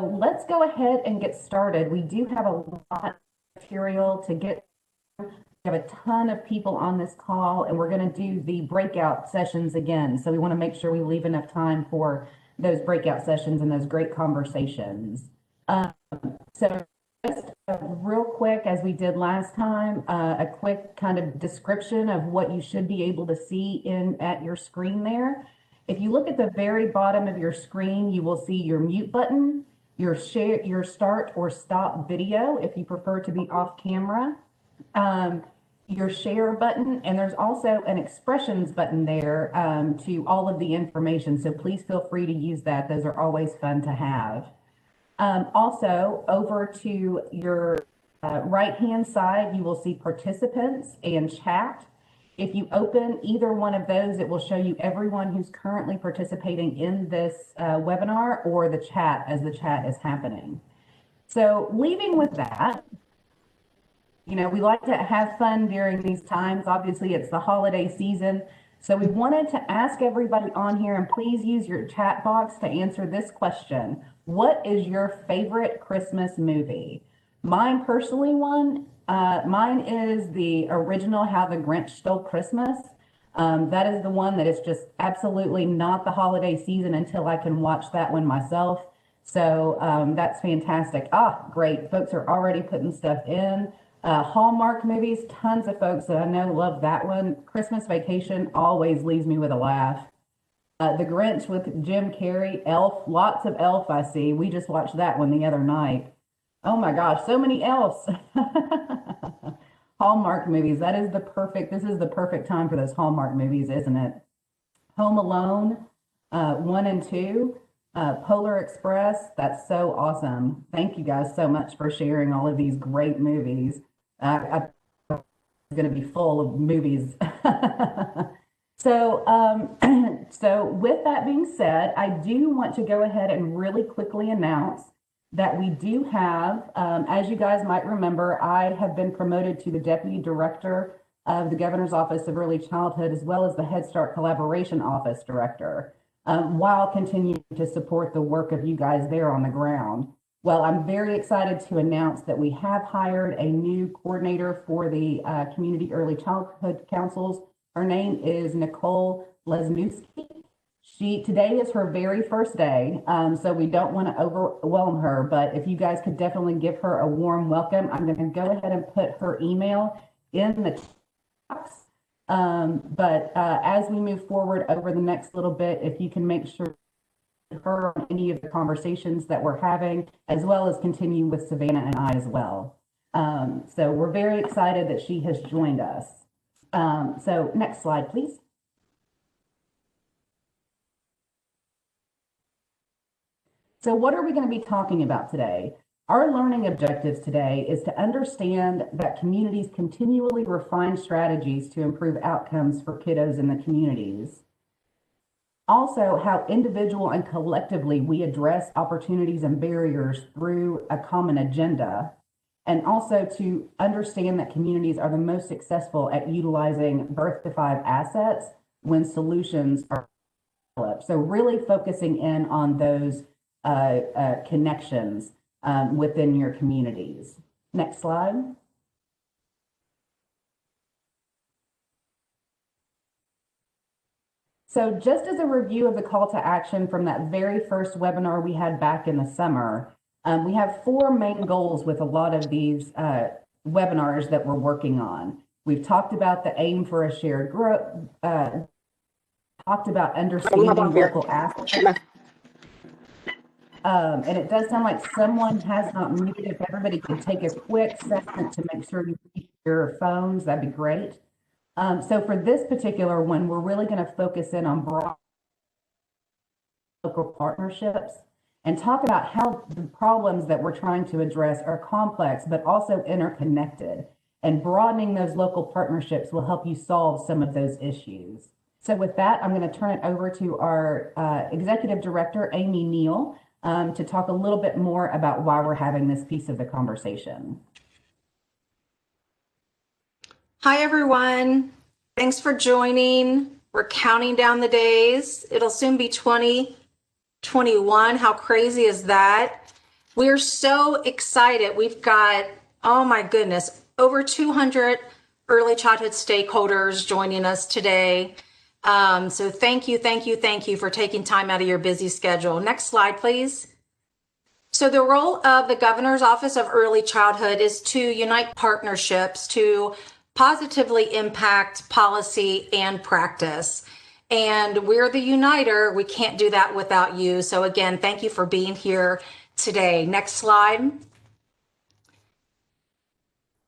let's go ahead and get started. We do have a lot of material to get. We have a ton of people on this call, and we're going to do the breakout sessions again. So we want to make sure we leave enough time for those breakout sessions and those great conversations. So just real quick, as we did last time, a quick kind of description of what you should be able to see at your screen there. If you look at the very bottom of your screen, you will see your mute button, your start or stop video if you prefer to be off camera, your share button, and there's also an expressions button there to all of the information. So please feel free to use that. Those are always fun to have. Also, over to your right-hand side, you will see participants and chat. If you open either one of those, it will show you everyone who's currently participating in this webinar or the chat as the chat is happening. So leaving with that, you know, we like to have fun during these times. Obviously, it's the holiday season. So we wanted to ask everybody on here, and please use your chat box to answer this question. What is your favorite Christmas movie? Mine personally mine is the original How the Grinch Stole Christmas. That is the one that is just absolutely not the holiday season until I can watch that one myself. So that's fantastic. Ah, great. Folks are already putting stuff in. Hallmark movies, tons of folks that I know love that one. Christmas Vacation always leaves me with a laugh. The Grinch with Jim Carrey, Elf, lots of Elf I see. We just watched that one the other night. Oh my gosh, so many elves. Hallmark movies, this is the perfect time for those Hallmark movies, isn't it? Home Alone, 1 and 2, Polar Express, that's so awesome. Thank you guys so much for sharing all of these great movies. I'm going to be full of movies. So with that being said, I do want to go ahead and really quickly announce that we do have, as you guys might remember, I have been promoted to the Deputy Director of the Governor's Office of Early Childhood, as well as the Head Start Collaboration Office Director, while continuing to support the work of you guys there on the ground. Well, I'm very excited to announce that we have hired a new coordinator for the Community Early Childhood Councils. Her name is Nicole Lesniewski. Today is her very first day, so we don't want to overwhelm her, but if you guys could definitely give her a warm welcome. I'm going to go ahead and put her email in the box. But as we move forward over the next little bit, if you can make sure her on any of the conversations that we're having, as well as continue with Savannah and I as well. So we're very excited that she has joined us. So next slide, please. So what are we going to be talking about today? Our learning objectives today is to understand that communities continually refine strategies to improve outcomes for kiddos in the communities. Also, how individual and collectively we address opportunities and barriers through a common agenda. And also to understand that communities are the most successful at utilizing birth to 5 assets when solutions are developed. So really focusing in on those connections within your communities. Next slide. So just as a review of the call to action from that very first webinar we had back in the summer, we have 4 main goals with a lot of these webinars that we're working on. We've talked about the aim for a shared growth, talked about understanding local aspects. And it does sound like someone has not muted. If everybody could take a quick second to make sure you keep your phones, that'd be great. So for this particular one, we're really going to focus in on broad local partnerships and talk about how the problems that we're trying to address are complex, but also interconnected. And broadening those local partnerships will help you solve some of those issues. So with that, I'm going to turn it over to our Executive Director, Amy Neal, to talk a little bit more about why we're having this piece of the conversation. Hi, everyone. Thanks for joining. We're counting down the days. It'll soon be 2021. How crazy is that? We're so excited. We've got, oh my goodness, over 200 early childhood stakeholders joining us today. So thank you, thank you, thank you for taking time out of your busy schedule. Next slide, please. So the role of the Governor's Office of Early Childhood is to unite partnerships to positively impact policy and practice. And we're the uniter. We can't do that without you. So again, thank you for being here today. Next slide.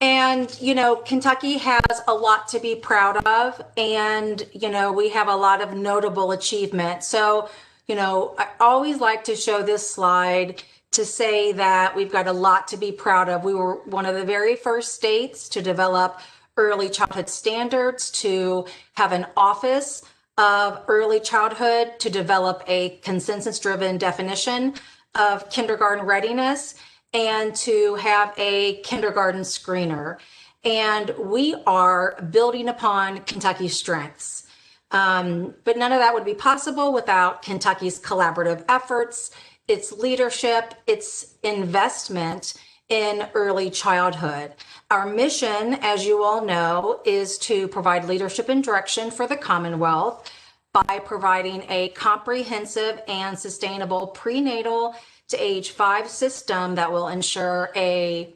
And, you know, Kentucky has a lot to be proud of. And, you know, we have a lot of notable achievements. So, you know, I always like to show this slide to say that we've got a lot to be proud of. We were one of the very first states to develop early childhood standards, to have an office of early childhood, to develop a consensus-driven definition of kindergarten readiness, and to have a kindergarten screener. And we are building upon Kentucky's strengths. But none of that would be possible without Kentucky's collaborative efforts, its leadership, its investment in early childhood. Our mission, as you all know, is to provide leadership and direction for the Commonwealth by providing a comprehensive and sustainable prenatal to age 5 system that will ensure a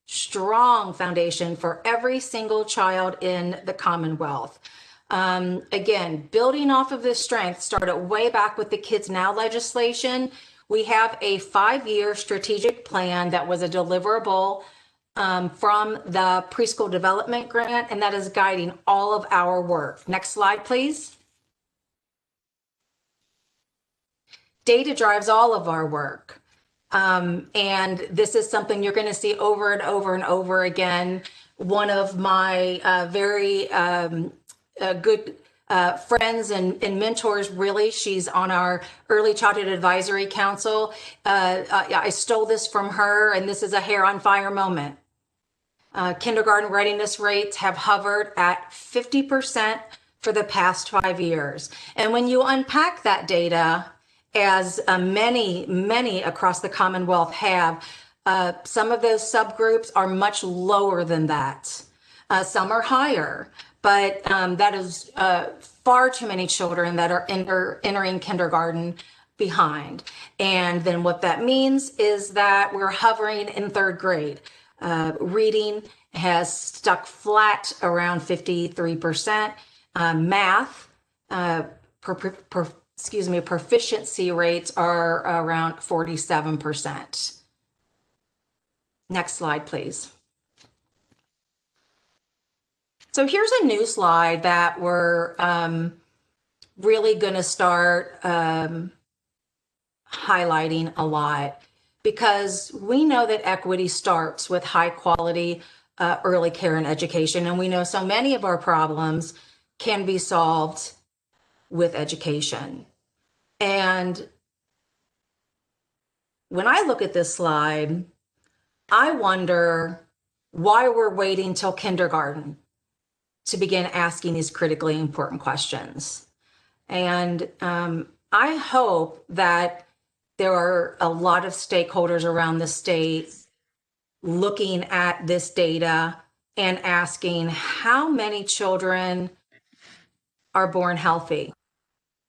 strong foundation for every single child in the Commonwealth. Again, building off of this strength started way back with the Kids Now legislation. We have a 5-year strategic plan that was a deliverable from the preschool development grant, and that is guiding all of our work. Next slide, please. Data drives all of our work. And this is something you're going to see over and over and over again. One of my very good friends and mentors, really, she's on our Early Childhood Advisory Council. I stole this from her, and this is a hair on fire moment. Kindergarten readiness rates have hovered at 50% for the past 5 years. And when you unpack that data, as many across the Commonwealth have, some of those subgroups are much lower than that. Some are higher, but that is far too many children that are entering kindergarten behind. And then what that means is that we're hovering in 3rd grade. Reading has stuck flat around 53%. Math, proficiency rates are around 47%. Next slide, please. So here's a new slide that we're really going to start highlighting a lot, because we know that equity starts with high quality early care and education. And we know so many of our problems can be solved with education. And when I look at this slide, I wonder why we're waiting till kindergarten to begin asking these critically important questions. And I hope that there are a lot of stakeholders around the state looking at this data and asking, how many children are born healthy?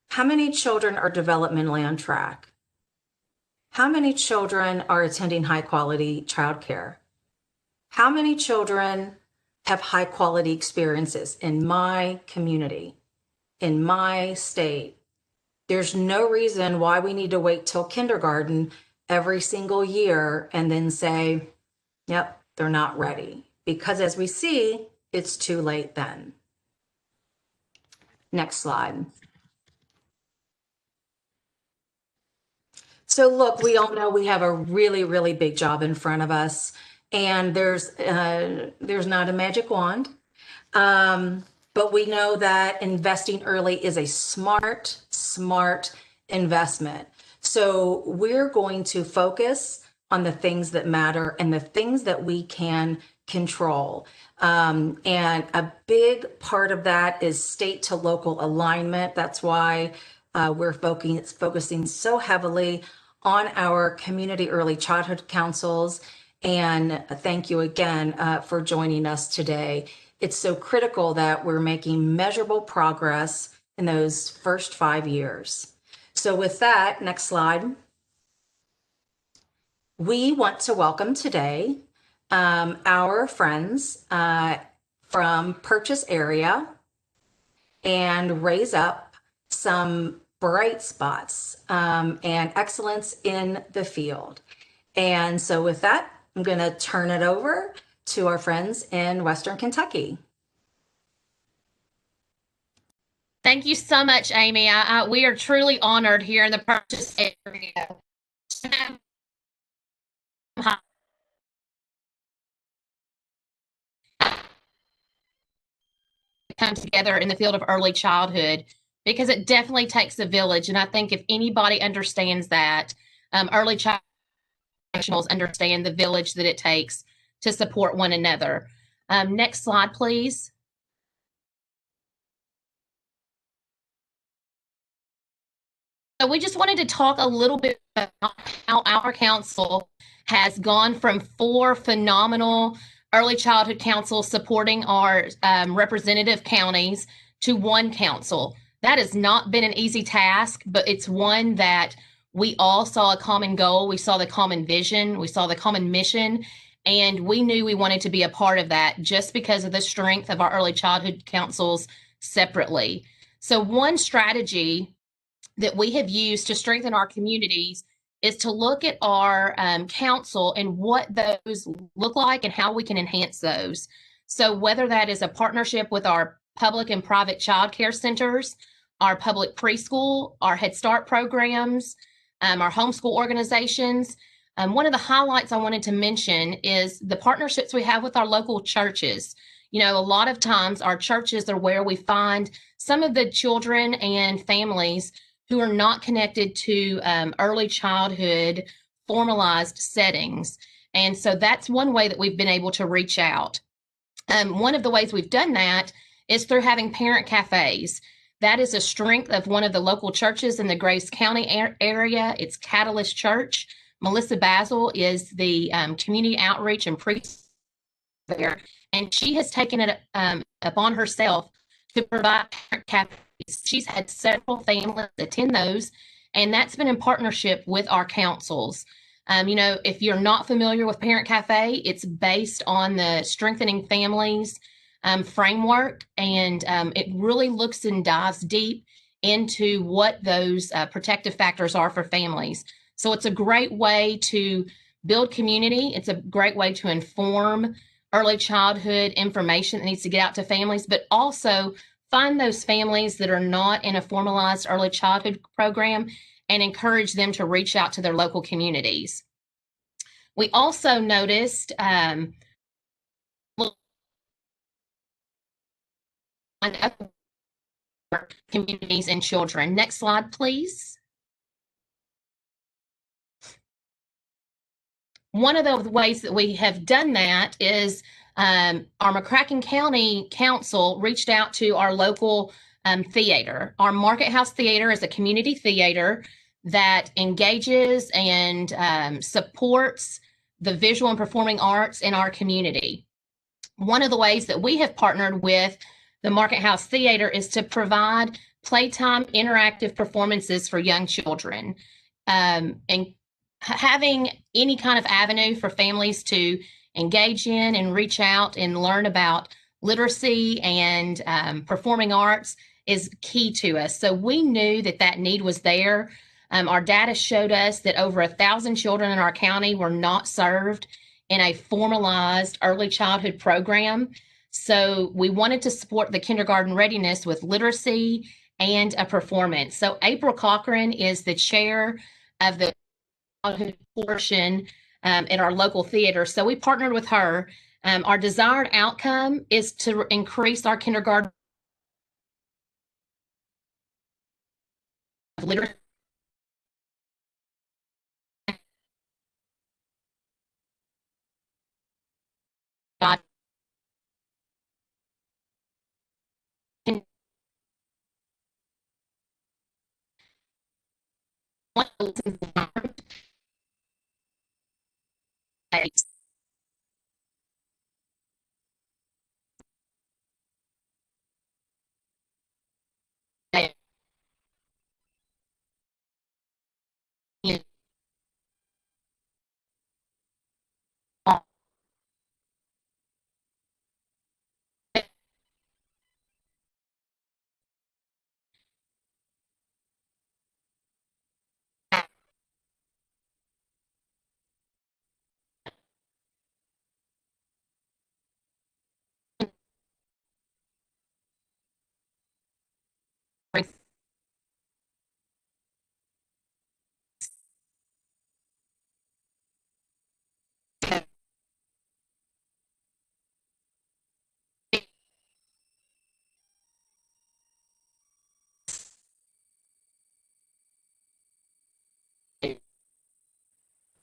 How many children are developmentally on track? How many children are attending high quality childcare? How many children have high quality experiences in my community, in my state? There's no reason why we need to wait till kindergarten every single year and then say, yep, they're not ready. Because as we see, it's too late then. Next slide. So look, we all know we have a really, really big job in front of us, and there's not a magic wand, but we know that investing early is a smart investment. So we're going to focus on the things that matter and the things that we can control. And a big part of that is state to local alignment. That's why we're focusing so heavily on our community early childhood councils. And thank you again for joining us today. It's so critical that we're making measurable progress in those first 5 years. So with that, next slide. We want to welcome today our friends from Purchase area and raise up some bright spots and excellence in the field. And so with that, I'm going to turn it over to our friends in Western Kentucky. Thank you so much, Amy. We are truly honored here in the Purchase area come together in the field of early childhood, because it definitely takes a village. And I think if anybody understands that, early child professionals understand the village that it takes to support one another. Next slide, please. So we just wanted to talk a little bit about how our council has gone from 4 phenomenal early childhood councils supporting our representative counties to 1 council. That has not been an easy task, but it's one that we all saw a common goal. We saw the common vision. We saw the common mission. And we knew we wanted to be a part of that just because of the strength of our early childhood councils separately. So one strategy that we have used to strengthen our communities is to look at our council and what those look like and how we can enhance those. So whether that is a partnership with our public and private child care centers, our public preschool, our Head Start programs, our homeschool organizations. One of the highlights I wanted to mention is the partnerships we have with our local churches. You know, a lot of times our churches are where we find some of the children and families who are not connected to early childhood formalized settings. And so that's one way that we've been able to reach out. One of the ways we've done that is through having parent cafes. That is a strength of one of the local churches in the Grace County area. It's Catalyst Church. Melissa Basil is the community outreach and priest there, and she has taken it upon herself to provide parent cafes. She's had several families attend those, and that's been in partnership with our councils. You know, if you're not familiar with Parent Cafe, it's based on the Strengthening Families framework, and it really looks and dives deep into what those protective factors are for families. So it's a great way to build community. It's a great way to inform early childhood information that needs to get out to families, but also find those families that are not in a formalized early childhood program and encourage them to reach out to their local communities. We also noticed communities and children. Next slide, please. One of the ways that we have done that is our McCracken County Council reached out to our local theater. Our Market House Theater is a community theater that engages and supports the visual and performing arts in our community. One of the ways that we have partnered with the Market House Theater is to provide playtime interactive performances for young children. And having any kind of avenue for families to engage in and reach out and learn about literacy and performing arts is key to us. So we knew that that need was there. Our data showed us that over 1,000 children in our county were not served in a formalized early childhood program. So we wanted to support the kindergarten readiness with literacy and a performance. So April Cochran is the chair of the childhood portion in our local theater. So we partnered with her. Our desired outcome is to increase our kindergarten literacy.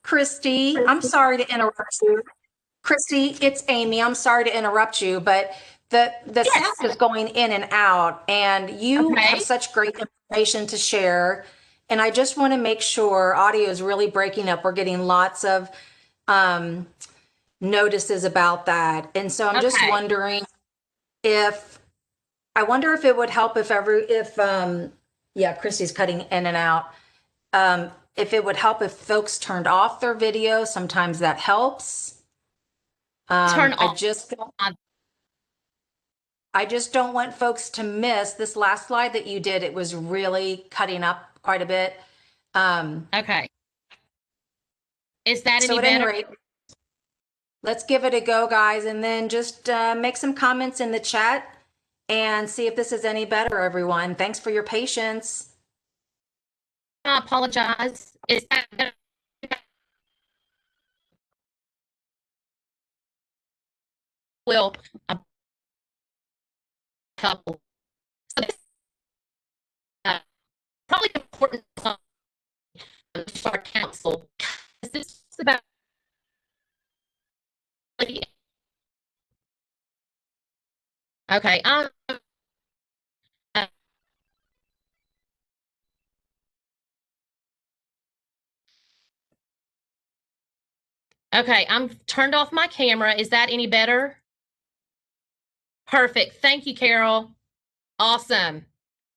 Christy, I'm sorry to interrupt you. Christy, it's Amy. I'm sorry to interrupt you, but the sound Yes. is going in and out, and you have Okay. such great information to share. And I just want to make sure audio is really breaking up. We're getting lots of um, notices about that, and so I'm just Okay. wondering if I wonder if it would help if yeah, Christy's cutting in and out. If it would help if folks turned off their video, sometimes that helps. Turn I off. just don't want folks to miss this last slide that you did. It was really cutting up quite a bit. Okay. Is that So any at any better? rate, let's give it a go, guys, and then just make some comments in the chat and see if this is any better, everyone. Thanks for your patience. I apologize. Is that better? Will a couple. So this probably important for our council. This is about okay. Uh, okay. I'm turned off my camera. Is that any better? Perfect. Thank you, Carol. Awesome.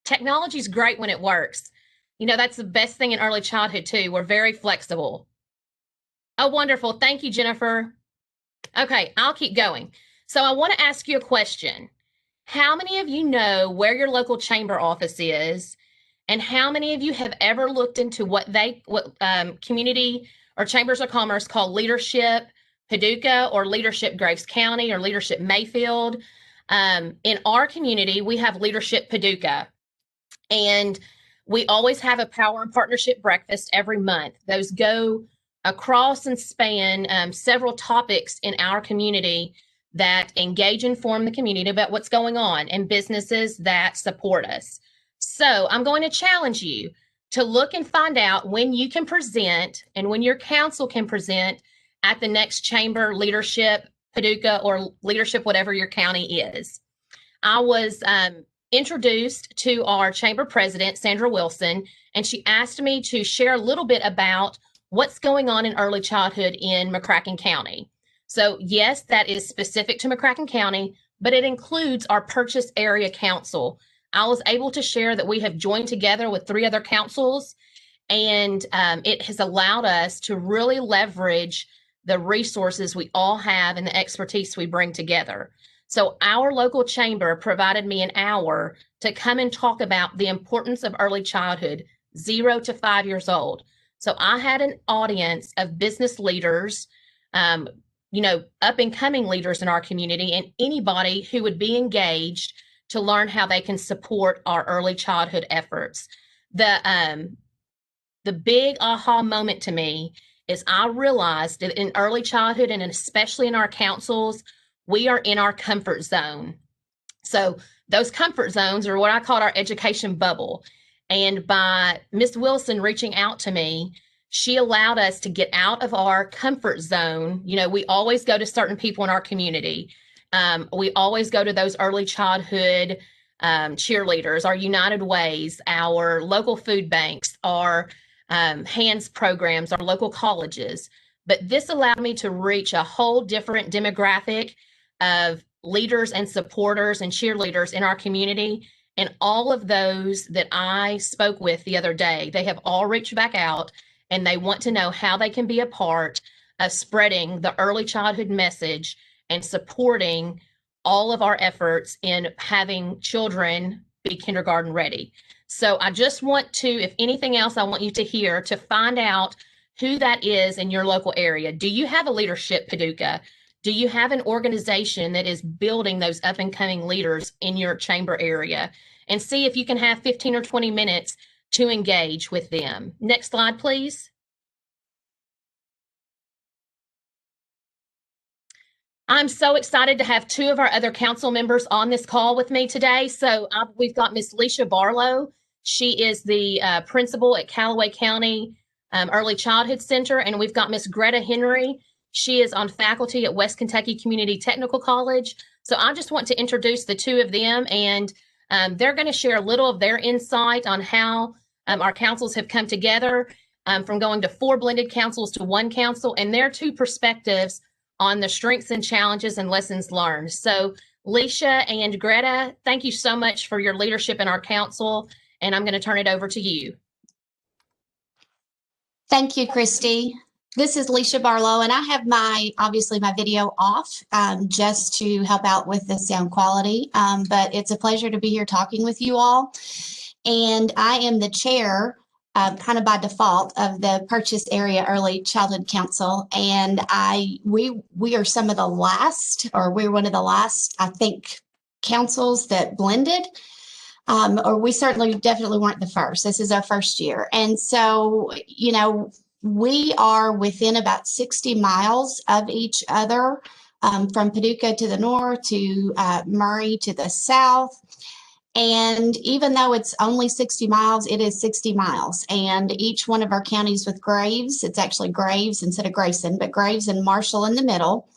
Technology is great when it works. You know, that's the best thing in early childhood, too. We're very flexible. Oh, wonderful. Thank you, Jennifer. Okay, I'll keep going. So I want to ask you a question. How many of you know where your local chamber office is? And how many of you have ever looked into what community or chambers of commerce call Leadership Paducah or Leadership Graves County or Leadership Mayfield? In our community, we have Leadership Paducah. And we always have a power and partnership breakfast every month. Those go across and span several topics in our community that engage and inform the community about what's going on and businesses that support us. So I'm going to challenge you to look and find out when you can present and when your council can present at the next chamber leadership, Paducah, or leadership, whatever your county is. I was introduced to our chamber president, Sandra Wilson, and she asked me to share a little bit about what's going on in early childhood in McCracken County. So yes, that is specific to McCracken County, but it includes our Purchase Area Council. I was able to share that we have joined together with 3 other councils, and it has allowed us to really leverage the resources we all have and the expertise we bring together. So our local chamber provided me an hour to come and talk about the importance of early childhood, 0 to 5 years old. So I had an audience of business leaders, up and coming leaders in our community, and anybody who would be engaged to learn how they can support our early childhood efforts. The big aha moment to me is I realized that in early childhood and especially in our councils, we are in our comfort zone. So those comfort zones are what I call our education bubble. And by Miss Wilson reaching out to me, she allowed us to get out of our comfort zone. You know, we always go to certain people in our community. We always go to those early childhood cheerleaders, our United Ways, our local food banks, our hands programs, our local colleges. but this allowed me to reach a whole different demographic of leaders and supporters and cheerleaders in our community. And all of those that I spoke with the other day, they have all reached back out and they want to know how they can be a part of spreading the early childhood message and supporting all of our efforts in having children be kindergarten ready. So I just want to, if anything else, I want you to hear to find out who that is in your local area. Do you have a leadership Paducah? Do you have an organization that is building those up and coming leaders in your chamber area? And see if you can have 15 or 20 minutes to engage with them. Next slide, please. I'm so excited to have two of our other council members on this call with me today. So we've got Miss Leisha Barlow. She is the principal at Callaway County Early Childhood Center. And we've got Miss Greta Henry. She is on faculty at West Kentucky Community Technical College. So I just want to introduce the two of them, and they're going to share a little of their insight on how our councils have come together from going to 4 blended councils to 1 council, and their 2 perspectives on the strengths and challenges and lessons learned. So Leisha and Greta, thank you so much for your leadership in our council, and I'm going to turn it over to you. Thank you, Christy. This is Leisha Barlow, and I have obviously my video off just to help out with the sound quality, but it's a pleasure to be here talking with you all. And I am the chair, kind of by default, of the Purchase Area Early Childhood Council, and we are some of the last, or we're one of the last, I think, councils that blended. Or we certainly definitely weren't the first. This is our first year. And so, you know, we are within about 60 miles of each other, from Paducah to the north to Murray to the south. And even though it's only 60 miles, it is 60 miles. And each one of our counties with Graves, it's actually Graves instead of Grayson, but Graves and Marshall in the middle.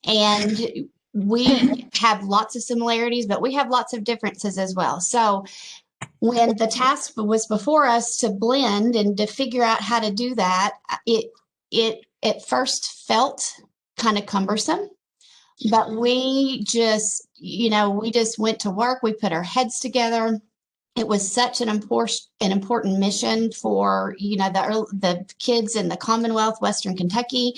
And we have lots of similarities, but we have lots of differences as well. So when the task was before us to blend and to figure out how to do that, it at first felt kind of cumbersome, but we just, you know, we just went to work. We put our heads together. It was such an important mission for, you know, the kids in the Commonwealth, Western Kentucky,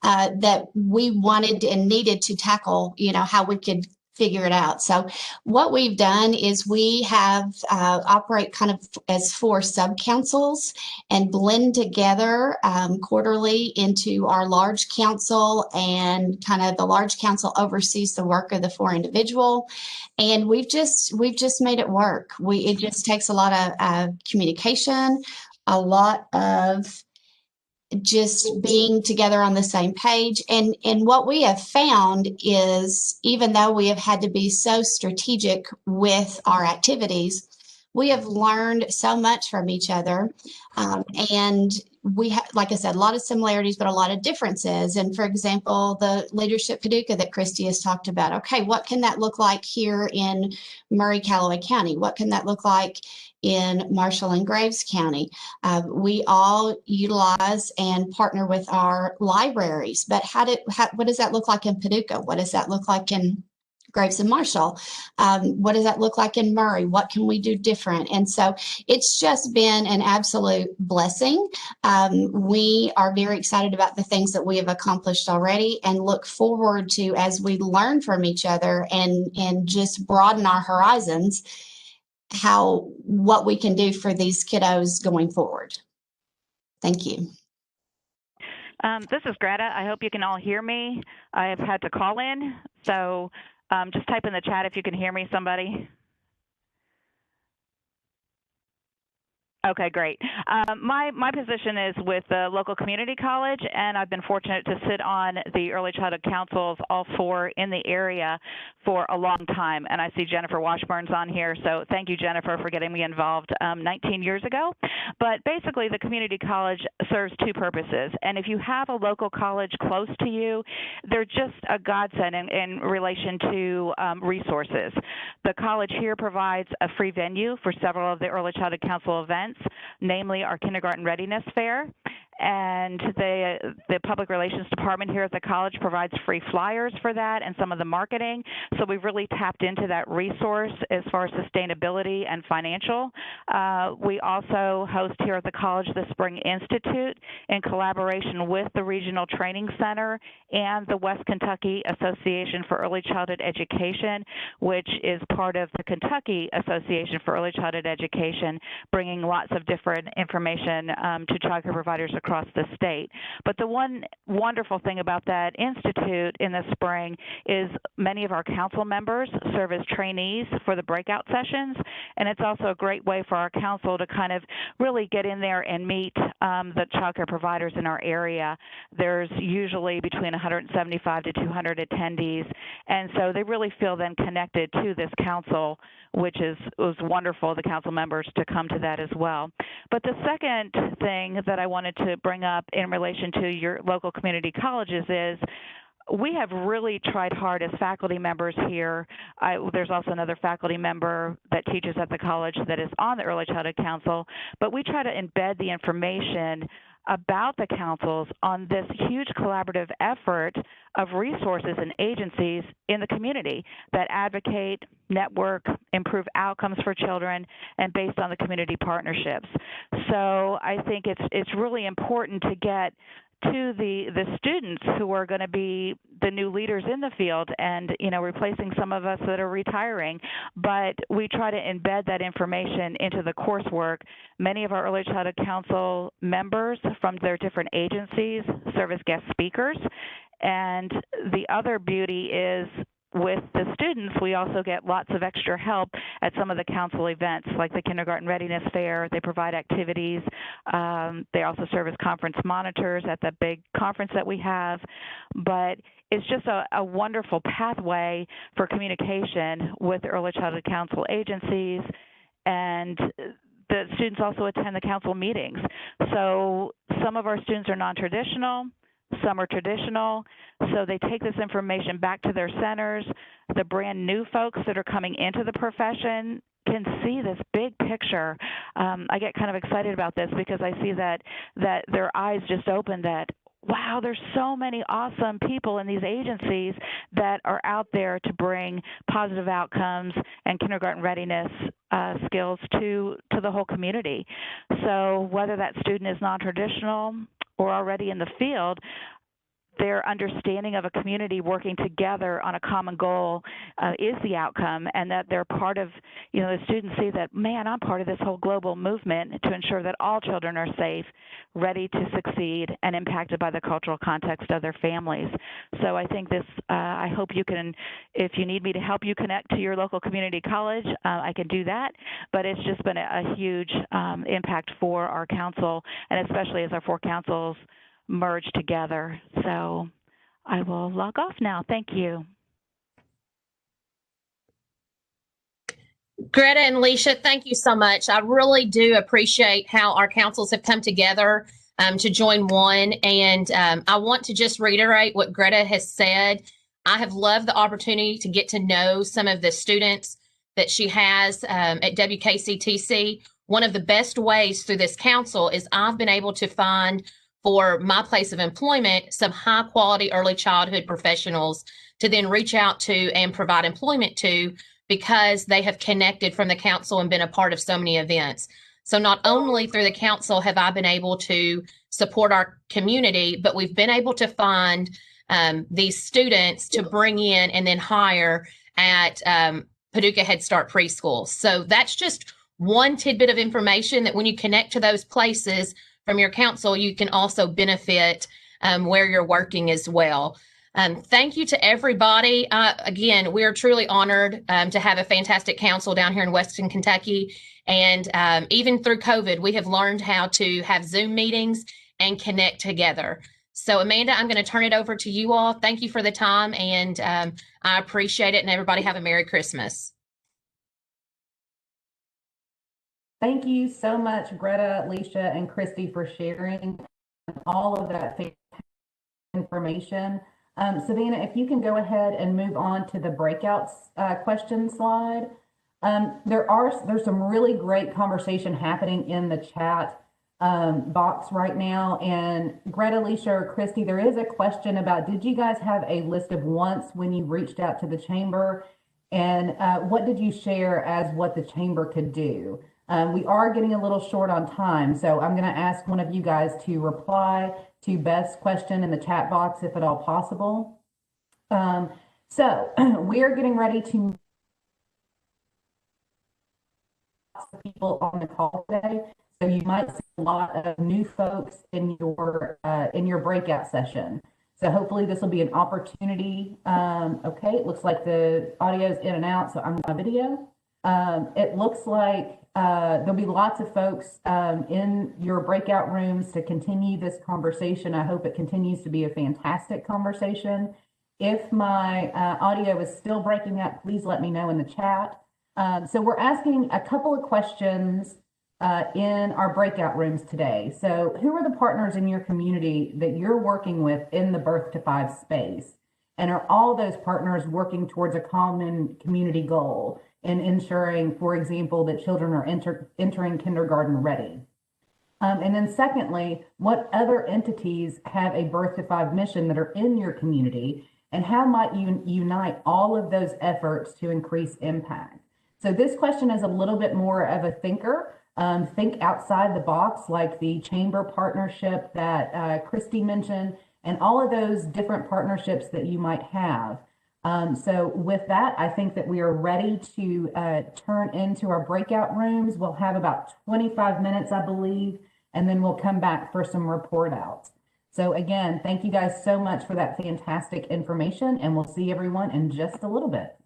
that we wanted and needed to tackle, you know, how we could figure it out. So what we've done is we have operate kind of as 4 sub-councils and blend together quarterly into our large council, and kind of the large council oversees the work of the 4 individual. And we've just made it work. It just takes a lot of communication, a lot of just being together on the same page. And what we have found is, even though we have had to be so strategic with our activities, we have learned so much from each other. And we have, like I said, a lot of similarities, but a lot of differences. And for example, the leadership Paducah that Christy has talked about. Okay, what can that look like here in Murray, Callaway County? What can that look like in Marshall and Graves County? We all utilize and partner with our libraries, but what does that look like in Paducah? What does that look like in Graves and Marshall? What does that look like in Murray? What can we do different? And so it's just been an absolute blessing. We are very excited about the things that we have accomplished already, and look forward to, as we learn from each other and just broaden our horizons, what we can do for these kiddos going forward. Thank you. This is Greta. I hope you can all hear me. I have had to call in, so just type in the chat if you can hear me, somebody. Okay, great. My position is with the local community college, and I've been fortunate to sit on the early childhood councils, all 4 in the area, for a long time. And I see Jennifer Washburn's on here, so thank you, Jennifer, for getting me involved 19 years ago. But basically, the community college serves 2 purposes. And if you have a local college close to you, they're just a godsend in relation to resources. The college here provides a free venue for several of the early childhood council events, namely our Kindergarten Readiness Fair and the public relations department here at the college provides free flyers for that and some of the marketing. So we've really tapped into that resource as far as sustainability and financial. We also host here at the college the Spring Institute in collaboration with the Regional Training Center and the West Kentucky Association for Early Childhood Education, which is part of the Kentucky Association for Early Childhood Education, bringing lots of different information to child care providers across the state. But the one wonderful thing about that institute in the spring is many of our council members serve as trainees for the breakout sessions, and it's also a great way for our council to kind of really get in there and meet the child care providers in our area. There's usually between 175 to 200 attendees, and so they really feel then connected to this council, which was wonderful, the council members to come to that as well. But the second thing that I wanted to bring up in relation to your local community colleges is we have really tried hard as faculty members here. There's also another faculty member that teaches at the college that is on the Early Childhood Council, but we try to embed the information about the councils on this huge collaborative effort of resources and agencies in the community that advocate, network, improve outcomes for children, and based on the community partnerships. So I think it's really important to get to the students who are going to be the new leaders in the field and, replacing some of us that are retiring. But we try to embed that information into the coursework. Many of our Early Childhood Council members from their different agencies serve as guest speakers. And the other beauty is with the students, we also get lots of extra help at some of the council events, like the Kindergarten Readiness Fair. They provide activities. They also serve as conference monitors at the big conference that we have. But it's just a wonderful pathway for communication with the Early Childhood Council agencies, and the students also attend the council meetings. So some of our students are non-traditional, some are traditional, so they take this information back to their centers. The brand new folks that are coming into the profession can see this big picture. I get kind of excited about this because I see that their eyes just open that, wow, there's so many awesome people in these agencies that are out there to bring positive outcomes and kindergarten readiness skills to the whole community. So whether that student is non-traditional or already in the field, their understanding of a community working together on a common goal is the outcome, and that they're part of, the students see that, man, I'm part of this whole global movement to ensure that all children are safe, ready to succeed, and impacted by the cultural context of their families. So I think this, I hope you can, if you need me to help you connect to your local community college, I can do that. But it's just been a huge impact for our council, and especially as our four councils merge together. So I will log off now. Thank you. Greta and Leisha, thank you so much. I really do appreciate how our councils have come together to join one. And I want to just reiterate what Greta has said. I have loved the opportunity to get to know some of the students that she has at WKCTC. One of the best ways through this council is I've been able to find for my place of employment some high quality early childhood professionals to then reach out to and provide employment to, because they have connected from the council and been a part of so many events. So not only through the council have I been able to support our community, but we've been able to find these students to bring in and then hire at Paducah Head Start Preschool. So that's just one tidbit of information that when you connect to those places from your council, you can also benefit where you're working as well. Thank you to everybody. Again, we are truly honored to have a fantastic council down here in Western Kentucky. And even through COVID, we have learned how to have Zoom meetings and connect together. So Amanda, I'm going to turn it over to you all. Thank you for the time, and I appreciate it. And everybody have a Merry Christmas. Thank you so much, Greta, Leisha, and Christy, for sharing all of that information. Savannah, if you can go ahead and move on to the breakouts question slide. There's some really great conversation happening in the chat box right now. And Greta, Alicia, or Christy, there is a question about, did you guys have a list of wants when you reached out to the chamber? And what did you share as what the chamber could do? We are getting a little short on time, so I'm going to ask one of you guys to reply to Beth's question in the chat box, if at all possible. So we are getting ready to people on the call today. So you might see a lot of new folks in your breakout session. So hopefully this will be an opportunity. Okay, it looks like the audio is in and out, so I'm on video. It looks like there'll be lots of folks in your breakout rooms to continue this conversation. I hope it continues to be a fantastic conversation. If my audio is still breaking up, please let me know in the chat. So we're asking a couple of questions in our breakout rooms today. So who are the partners in your community that you're working with in the birth to 5 space? And are all those partners working towards a common community goal in ensuring, for example, that children are entering kindergarten ready? And then secondly, what other entities have a birth to 5 mission that are in your community? And how might you unite all of those efforts to increase impact? So this question is a little bit more of a thinker. Think outside the box, like the chamber partnership that Christy mentioned, and all of those different partnerships that you might have. So with that, I think that we are ready to turn into our breakout rooms. We'll have about 25 minutes, I believe, and then we'll come back for some report outs. So again, thank you guys so much for that fantastic information, and we'll see everyone in just a little bit.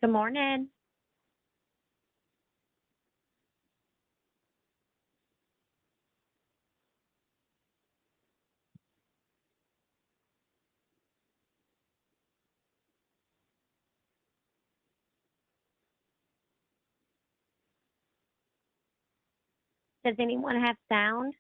Good morning. Does anyone have sound?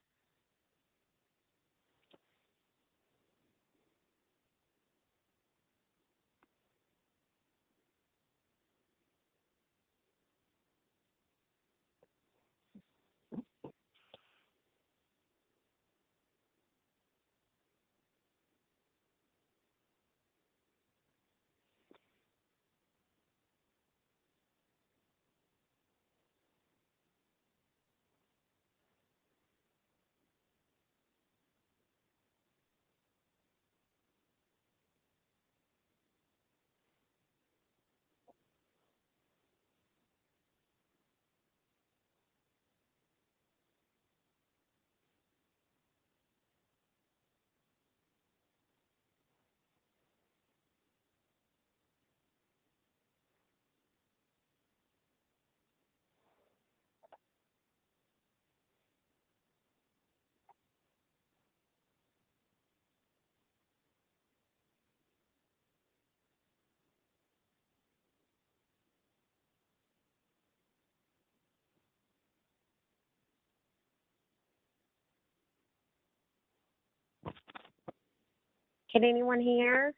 Can anyone hear?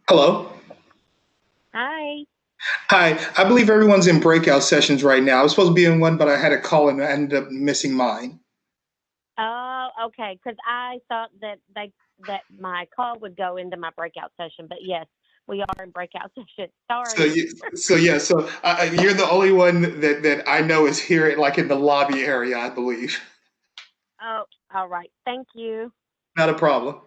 Hello. Hi. Hi. I believe everyone's in breakout sessions right now. I was supposed to be in one, but I had a call and I ended up missing mine. Oh, okay. Because I thought that my call would go into my breakout session, but yes, we are in breakout session. So, Sorry. you're the only one that I know is here, like in the lobby area, I believe. Oh, all right. Thank you. Not a problem.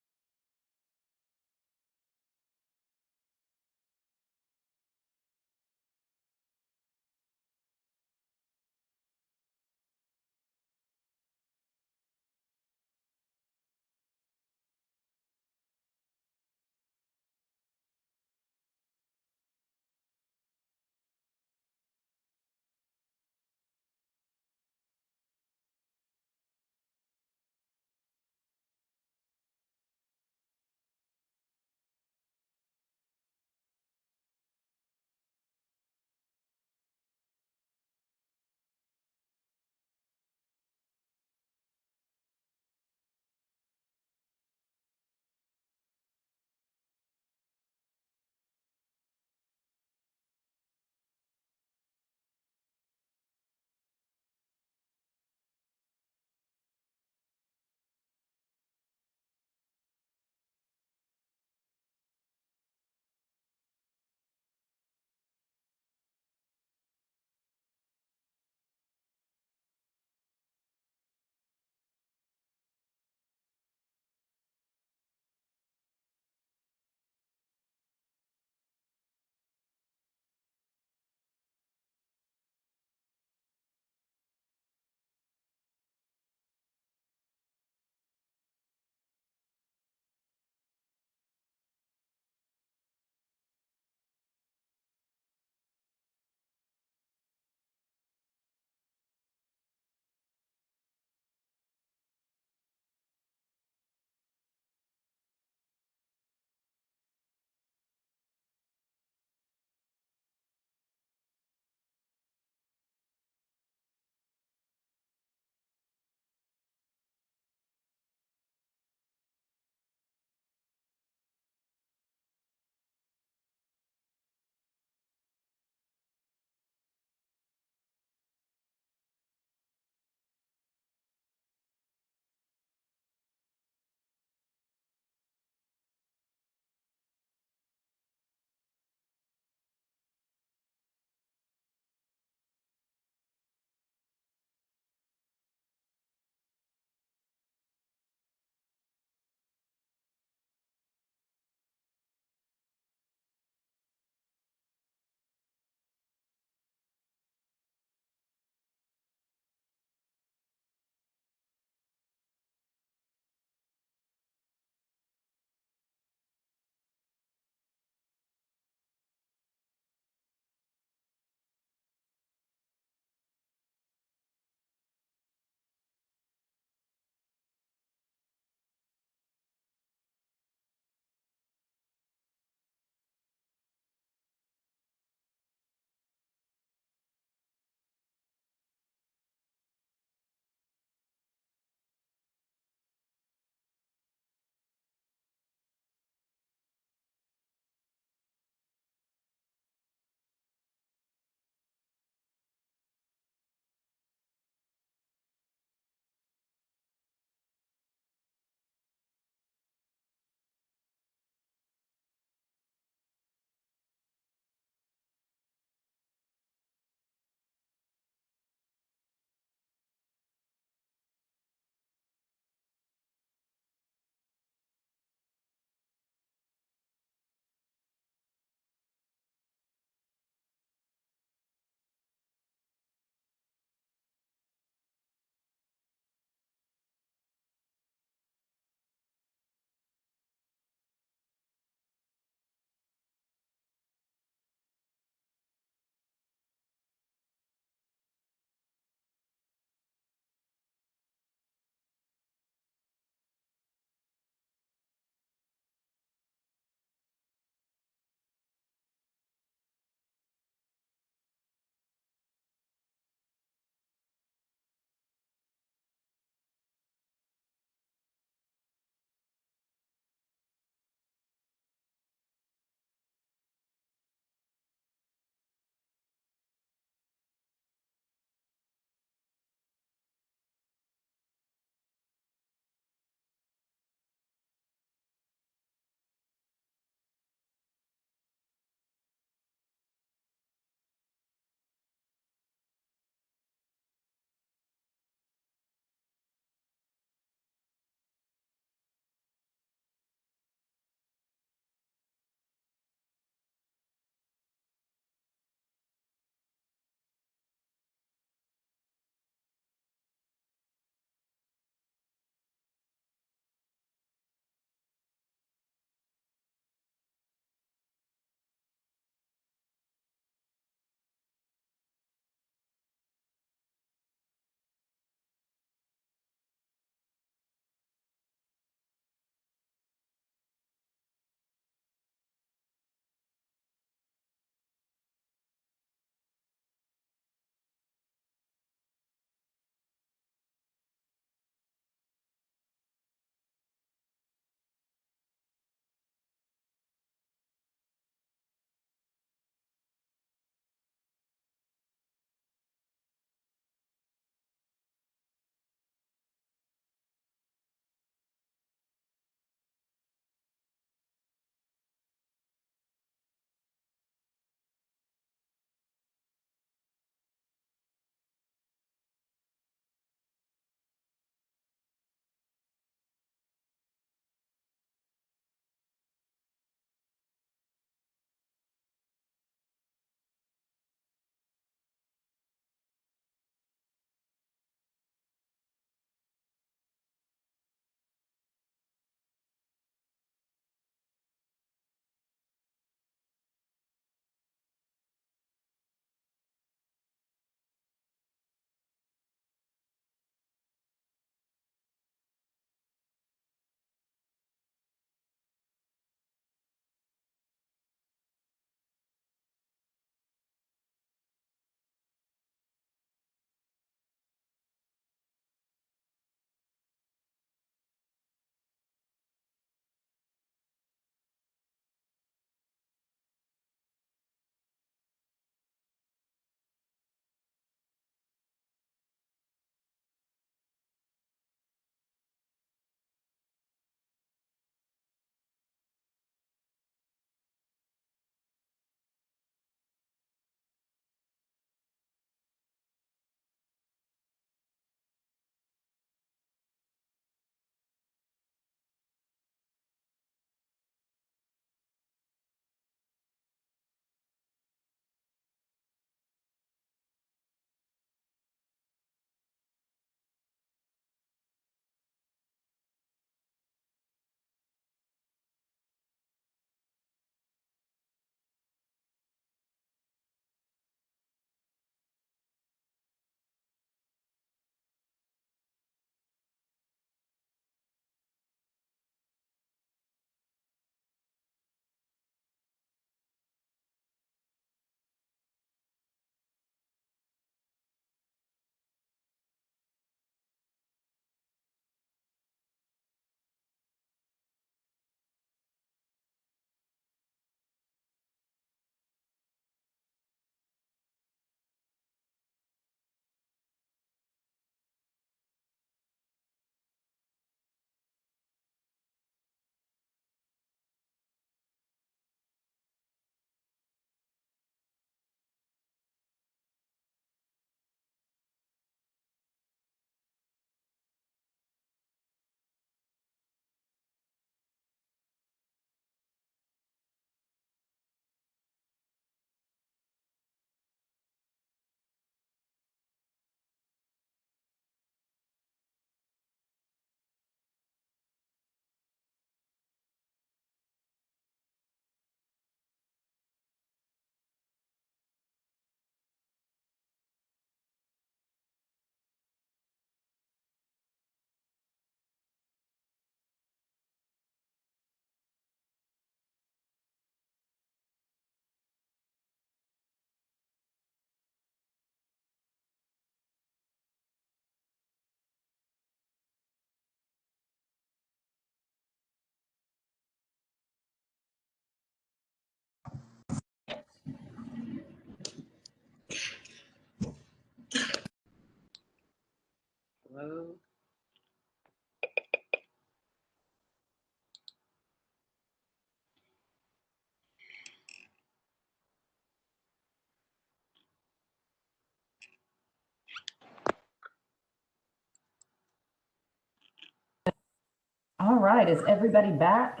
All right, is everybody back?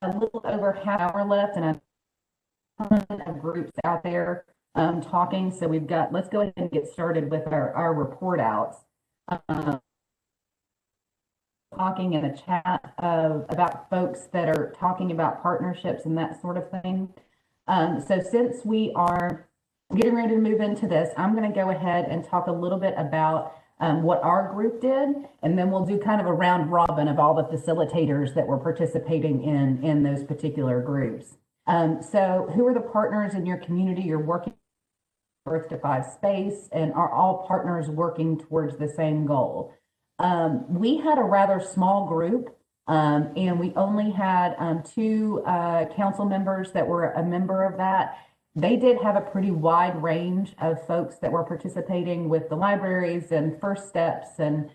A little over half hour left, and a ton of groups out there talking. So let's go ahead and get started with our report outs. Talking in a chat about folks that are talking about partnerships and that sort of thing. So since we are getting ready to move into this, I'm going to go ahead and talk a little bit about what our group did, and then we'll do kind of a round robin of all the facilitators that were participating in those particular groups. So who are the partners in your community you're working with Birth to Five space, and are all partners working towards the same goal? We had a rather small group, and we only had two council members that were a member of that. They did have a pretty wide range of folks that were participating with the libraries and First Steps and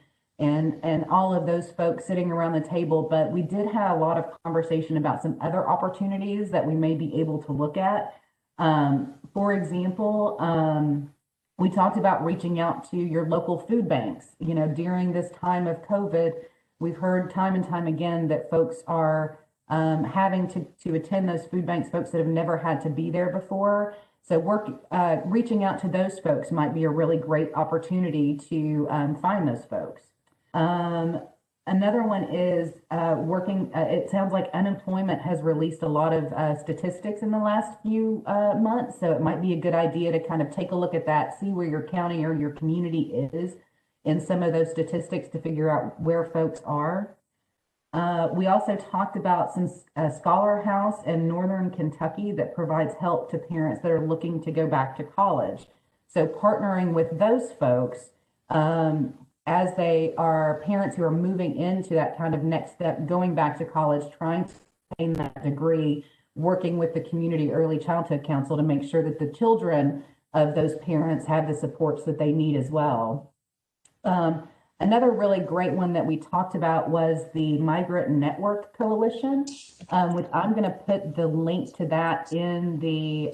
all of those folks sitting around the table, but we did have a lot of conversation about some other opportunities that we may be able to look at. For example, we talked about reaching out to your local food banks. You know, during this time of COVID, we've heard time and time again that folks are having to attend those food banks, folks that have never had to be there before. So reaching out to those folks might be a really great opportunity to find those folks. Another one is it sounds like unemployment has released a lot of statistics in the last few months, so it might be a good idea to kind of take a look at that, see where your county or your community is in some of those statistics to figure out where folks are. We also talked about some Scholar House in Northern Kentucky that provides help to parents that are looking to go back to college. So partnering with those folks, as they are parents who are moving into that kind of next step, going back to college, trying to obtain that degree, working with the Community Early Childhood Council to make sure that the children of those parents have the supports that they need as well. Another really great one that we talked about was the Migrant Network Coalition, which I'm going to put the link to that in the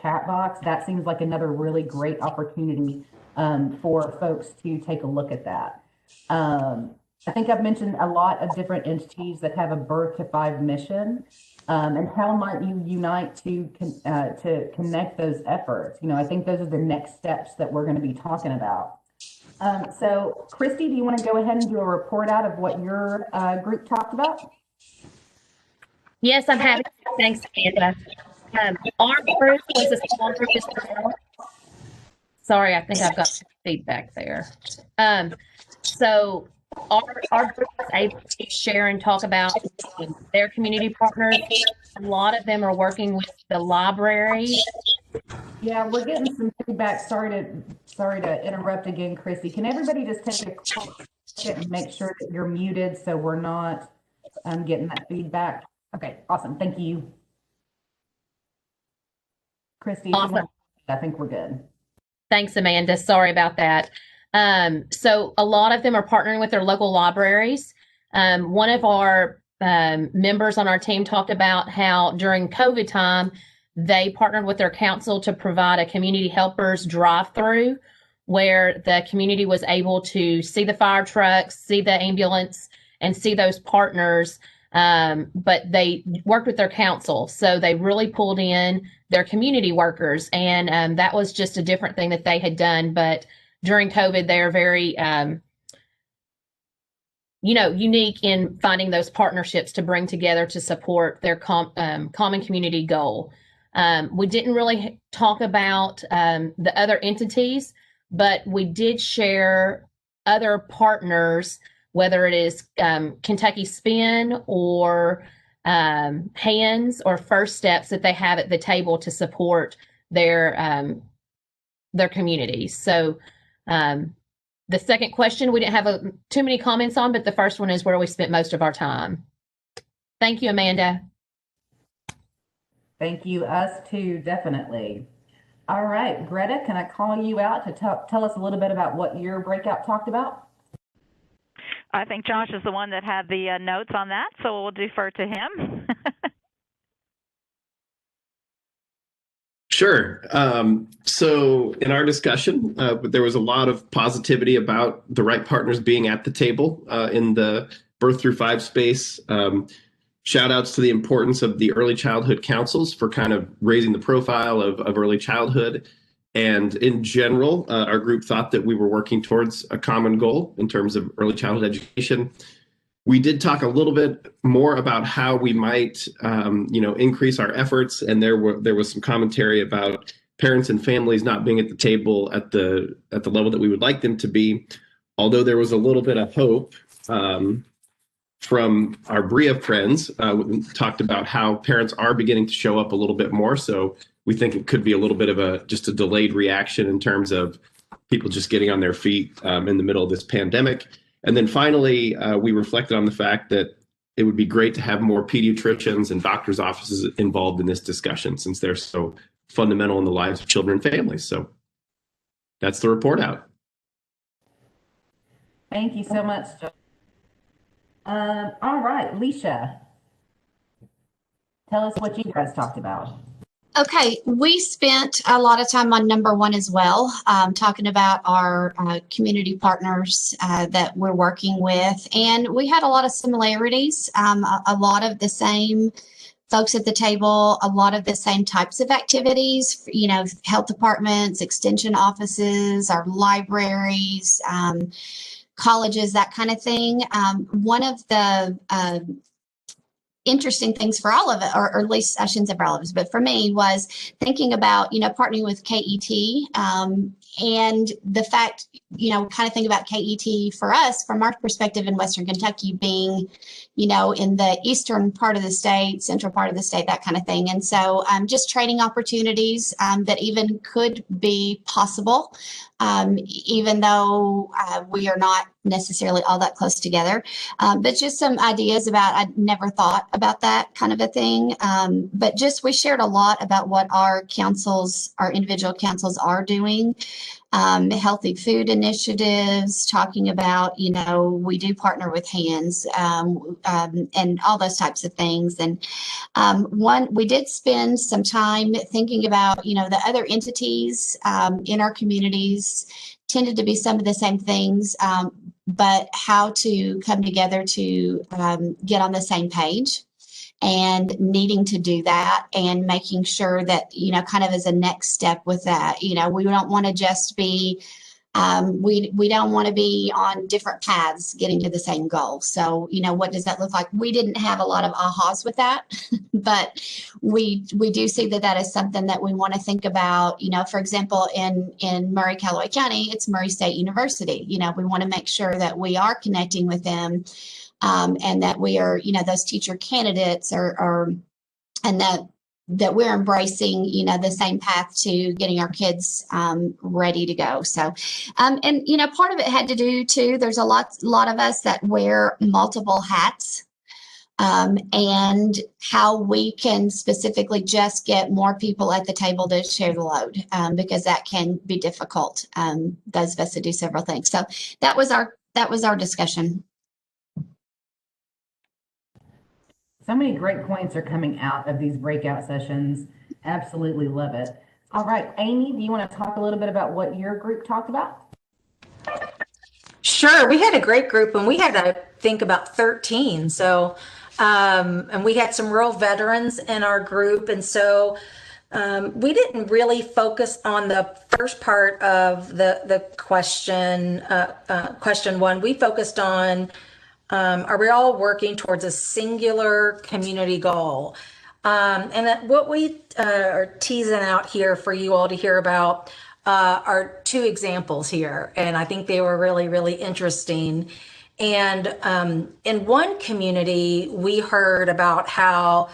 chat box. That seems like another really great opportunity for folks to take a look at that. I think I've mentioned a lot of different entities that have a Birth to Five mission, and how might you unite to connect those efforts? You know, I think those are the next steps that we're going to be talking about. So, Christy, do you want to go ahead and do a report out of what your group talked about? Yes, I'm happy. Thanks, Amanda. Our group was a small group as well. Sorry, I think I've got feedback there. So our group was able to share and talk about their community partners. A lot of them are working with the library. Yeah, we're getting some feedback. Sorry to interrupt again, Christy. Can everybody just take a quick second and make sure that you're muted so we're not getting that feedback? Okay, awesome. Thank you. Christy, Awesome. I think we're good. Thanks, Amanda. Sorry about that. So a lot of them are partnering with their local libraries. One of our members on our team talked about how during COVID time, they partnered with their council to provide a community helpers drive-through where the community was able to see the fire trucks, see the ambulance, and see those partners. But they worked with their council. So they really pulled in their community workers. And that was just a different thing that they had done. But during COVID, they're very, unique in finding those partnerships to bring together to support their common community goal. We didn't really talk about the other entities, but we did share other partners, whether it is Kentucky Spin or Hands or First Steps that they have at the table to support their communities. So the second question we didn't have too many comments on, but the first one is where we spent most of our time. Thank you, Amanda. Thank you. Us too, definitely. All right, Greta, can I call you out to tell us a little bit about what your breakout talked about? I think Josh is the one that had the notes on that, so we'll defer to him. Sure. So in our discussion, there was a lot of positivity about the right partners being at the table in the birth through 5 space. Shout outs to the importance of the early childhood councils for kind of raising the profile of early childhood. And in general, our group thought that we were working towards a common goal in terms of early childhood education. We did talk a little bit more about how we might, increase our efforts, and there was some commentary about parents and families not being at the table at the level that we would like them to be. Although there was a little bit of hope from our BRIA friends, talked about how parents are beginning to show up a little bit more. So we think it could be a little bit of just a delayed reaction in terms of people just getting on their feet in the middle of this pandemic. And then finally, we reflected on the fact that it would be great to have more pediatricians and doctors' offices involved in this discussion, since they're so fundamental in the lives of children and families. So that's the report out. Thank you so much, John. All right, Leisha, tell us what you guys talked about. Okay, we spent a lot of time on number 1 as well, talking about our community partners that we're working with. And we had a lot of similarities, a lot of the same folks at the table, a lot of the same types of activities, health departments, extension offices, our libraries, colleges, that kind of thing. One of the interesting things for all of it, or at least I shouldn't say for all of us, but for me, was thinking about, partnering with KET, and the fact, kind of think about KET for us, from our perspective in Western Kentucky, being, in the eastern part of the state, central part of the state, that kind of thing. And so just trading opportunities that even could be possible, even though we are not necessarily all that close together, but just some ideas about, I never thought about that kind of a thing. But just, we shared a lot about what our councils, our individual councils are doing. Healthy food initiatives, talking about, we do partner with hands, and all those types of things. And we did spend some time thinking about, the other entities in our communities tended to be some of the same things, but how to come together to get on the same page, and needing to do that, and making sure that, kind of as a next step with that, we don't want to just be, we don't want to be on different paths getting to the same goal. So, what does that look like? We didn't have a lot of ahas with that, but we do see that is something that we want to think about. For example, in Murray, Callaway County, it's Murray State University. We want to make sure that we are connecting with them, and that we are, those teacher candidates and that we're embracing, the same path to getting our kids ready to go. So, and part of it had to do too, there's a lot of us that wear multiple hats, and how we can specifically just get more people at the table to share the load, because that can be difficult. Those of us that do several things. So that was our discussion. So many great points are coming out of these breakout sessions. Absolutely love it. All right, Amy, do you want to talk a little bit about what your group talked about? Sure. We had a great group, and we had, I think, about 13. So, and we had some real veterans in our group. And so we didn't really focus on the first part of the question, question 1. We focused on, are we all working towards a singular community goal? And what we are teasing out here for you all to hear about are 2 examples here. And I think they were really, really interesting. And in one community, we heard about how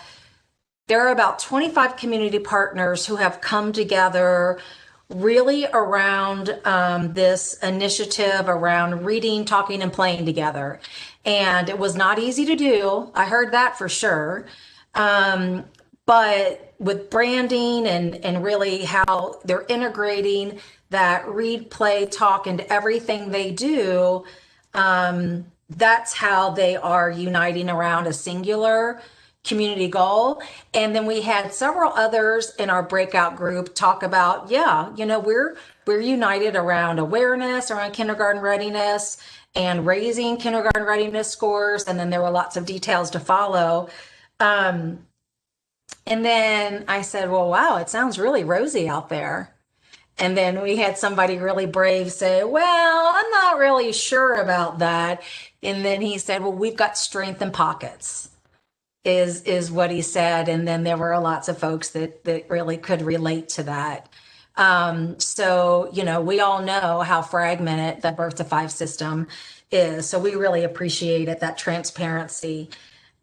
there are about 25 community partners who have come together really around this initiative around reading, talking, and playing together. And it was not easy to do. I heard that for sure. But with branding and really how they're integrating that read, play, talk into everything they do, that's how they are uniting around a singular community goal. And then we had several others in our breakout group talk about, yeah, we're united around awareness, around kindergarten readiness and raising kindergarten readiness scores. And then there were lots of details to follow. And then I said, well, wow, it sounds really rosy out there. And then we had somebody really brave say, well, I'm not really sure about that. And then he said, well, we've got strength in pockets, is what he said. And then there were lots of folks that really could relate to that. So, we all know how fragmented the birth to 5 system is. So we really appreciated that transparency.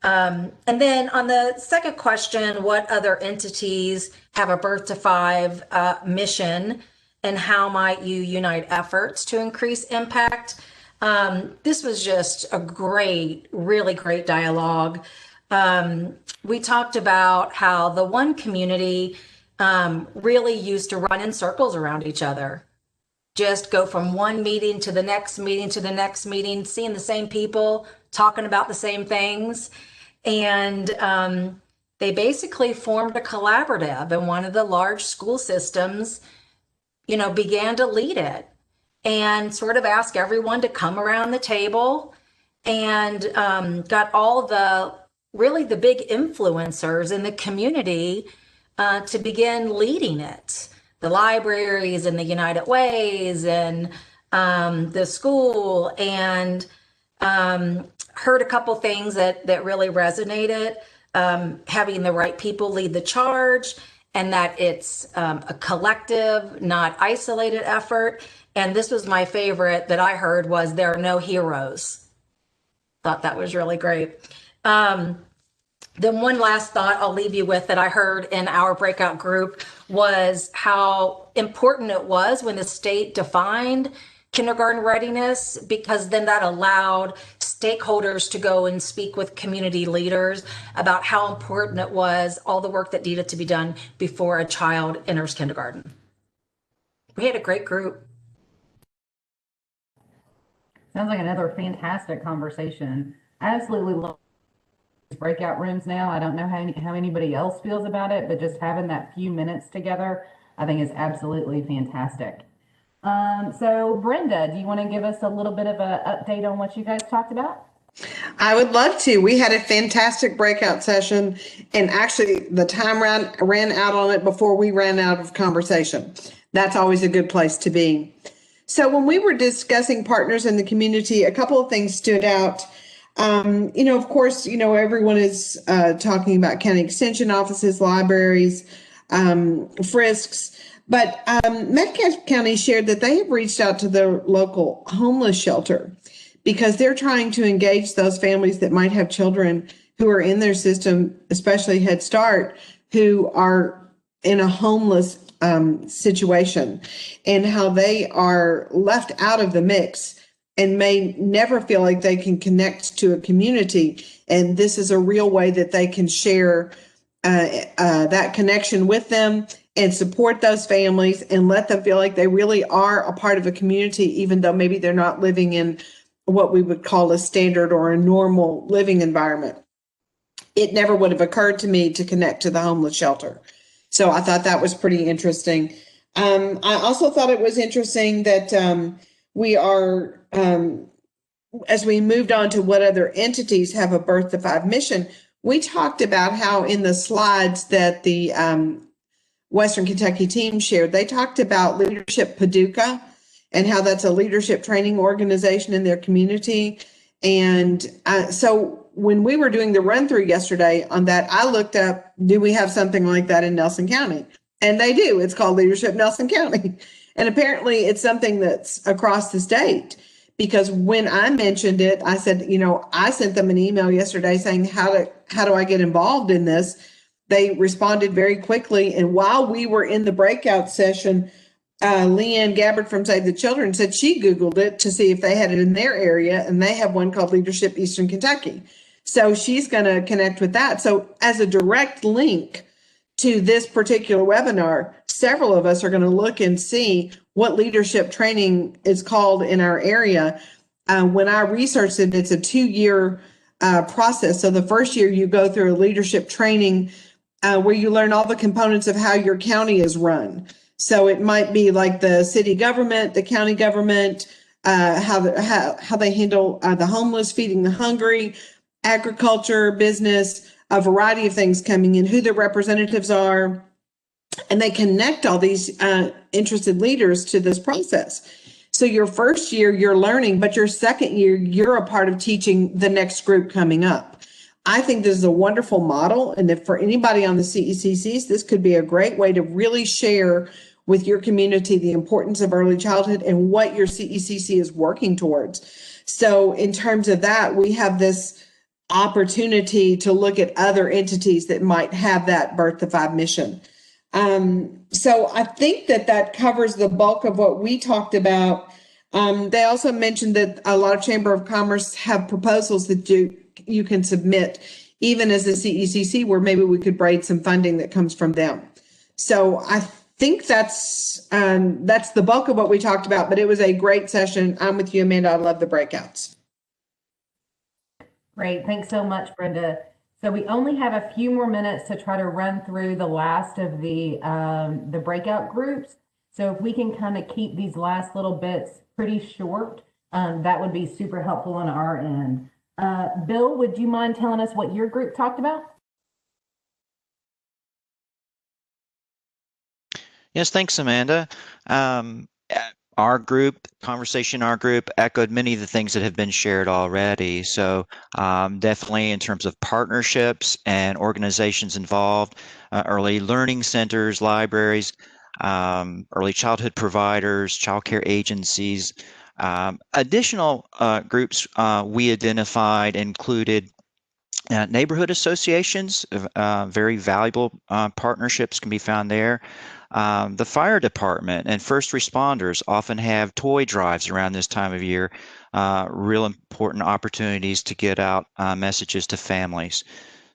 And then on the second question, what other entities have a birth to 5 mission, and how might you unite efforts to increase impact? This was just a really great dialogue. We talked about how the one community really used to run in circles around each other. Just go from one meeting to the next meeting to the next meeting, seeing the same people, talking about the same things. And they basically formed a collaborative, and one of the large school systems, began to lead it and sort of ask everyone to come around the table, and got all the big influencers in the community to begin leading it. The libraries and the United Ways and the school, and heard a couple things that really resonated. Having the right people lead the charge, and that it's a collective, not isolated effort. And this was my favorite that I heard was, there are no heroes. Thought that was really great. Then one last thought I'll leave you with that I heard in our breakout group was how important it was when the state defined kindergarten readiness, because then that allowed stakeholders to go and speak with community leaders about how important it was, all the work that needed to be done before a child enters kindergarten. We had a great group. Sounds like another fantastic conversation. I absolutely love breakout rooms now. I don't know how anybody else feels about it, but just having that few minutes together, I think is absolutely fantastic. So Brenda, do you want to give us a little bit of an update on what you guys talked about? I would love to. We had a fantastic breakout session, and actually the time ran out on it before we ran out of conversation. That's always a good place to be. So when we were discussing partners in the community, a couple of things stood out. Of course, everyone is talking about county extension offices, libraries, frisks, but Metcalfe County shared that they have reached out to the local homeless shelter because they're trying to engage those families that might have children who are in their system, especially Head Start, who are in a homeless situation, and how they are left out of the mix and may never feel like they can connect to a community. And this is a real way that they can share that connection with them and support those families and let them feel like they really are a part of a community, even though maybe they're not living in what we would call a standard or a normal living environment. It never would have occurred to me to connect to the homeless shelter. So I thought that was pretty interesting. I also thought it was interesting that we are, as we moved on to what other entities have a Birth to 5 mission, we talked about how in the slides that the Western Kentucky team shared, they talked about Leadership Paducah and how that's a leadership training organization in their community. And so when we were doing the run through yesterday on that, I looked up, do we have something like that in Nelson County? And they do. It's called Leadership Nelson County. And apparently it's something that's across the state, because when I mentioned it, I said, I sent them an email yesterday saying, how do I get involved in this? They responded very quickly. And while we were in the breakout session, Leanne Gabbard from Save the Children said she Googled it to see if they had it in their area, and they have one called Leadership Eastern Kentucky. So she's going to connect with that. So as a direct link to this particular webinar, several of us are going to look and see what leadership training is called in our area. When I researched it, it's a 2-year process. So the first year you go through a leadership training where you learn all the components of how your county is run. So it might be like the city government, the county government, how they handle the homeless, feeding the hungry, agriculture, business, a variety of things coming in, who the representatives are, and they connect all these interested leaders to this process. So your first year, you're learning, but your second year, you're a part of teaching the next group coming up. I think this is a wonderful model. And if for anybody on the CECCs, this could be a great way to really share with your community the importance of early childhood and what your CECC is working towards. So in terms of that, we have this opportunity to look at other entities that might have that Birth to Five mission. So I think that covers the bulk of what we talked about. They also mentioned that a lot of Chamber of Commerce have proposals that you can submit, even as a CECC, where maybe we could braid some funding that comes from them. So I think that's the bulk of what we talked about, but it was a great session. I'm with you, Amanda. I love the breakouts. Great. Thanks so much, Brenda. So we only have a few more minutes to try to run through the last of the breakout groups. So if we can kind of keep these last little bits pretty short, that would be super helpful on our end. Bill, would you mind telling us what your group talked about? Yes, thanks, Amanda. Our group, echoed many of the things that have been shared already. So definitely in terms of partnerships and organizations involved, early learning centers, libraries, early childhood providers, childcare agencies. Additional groups we identified included neighborhood associations, very valuable partnerships can be found there. The fire department and first responders often have toy drives around this time of year, real important opportunities to get out messages to families.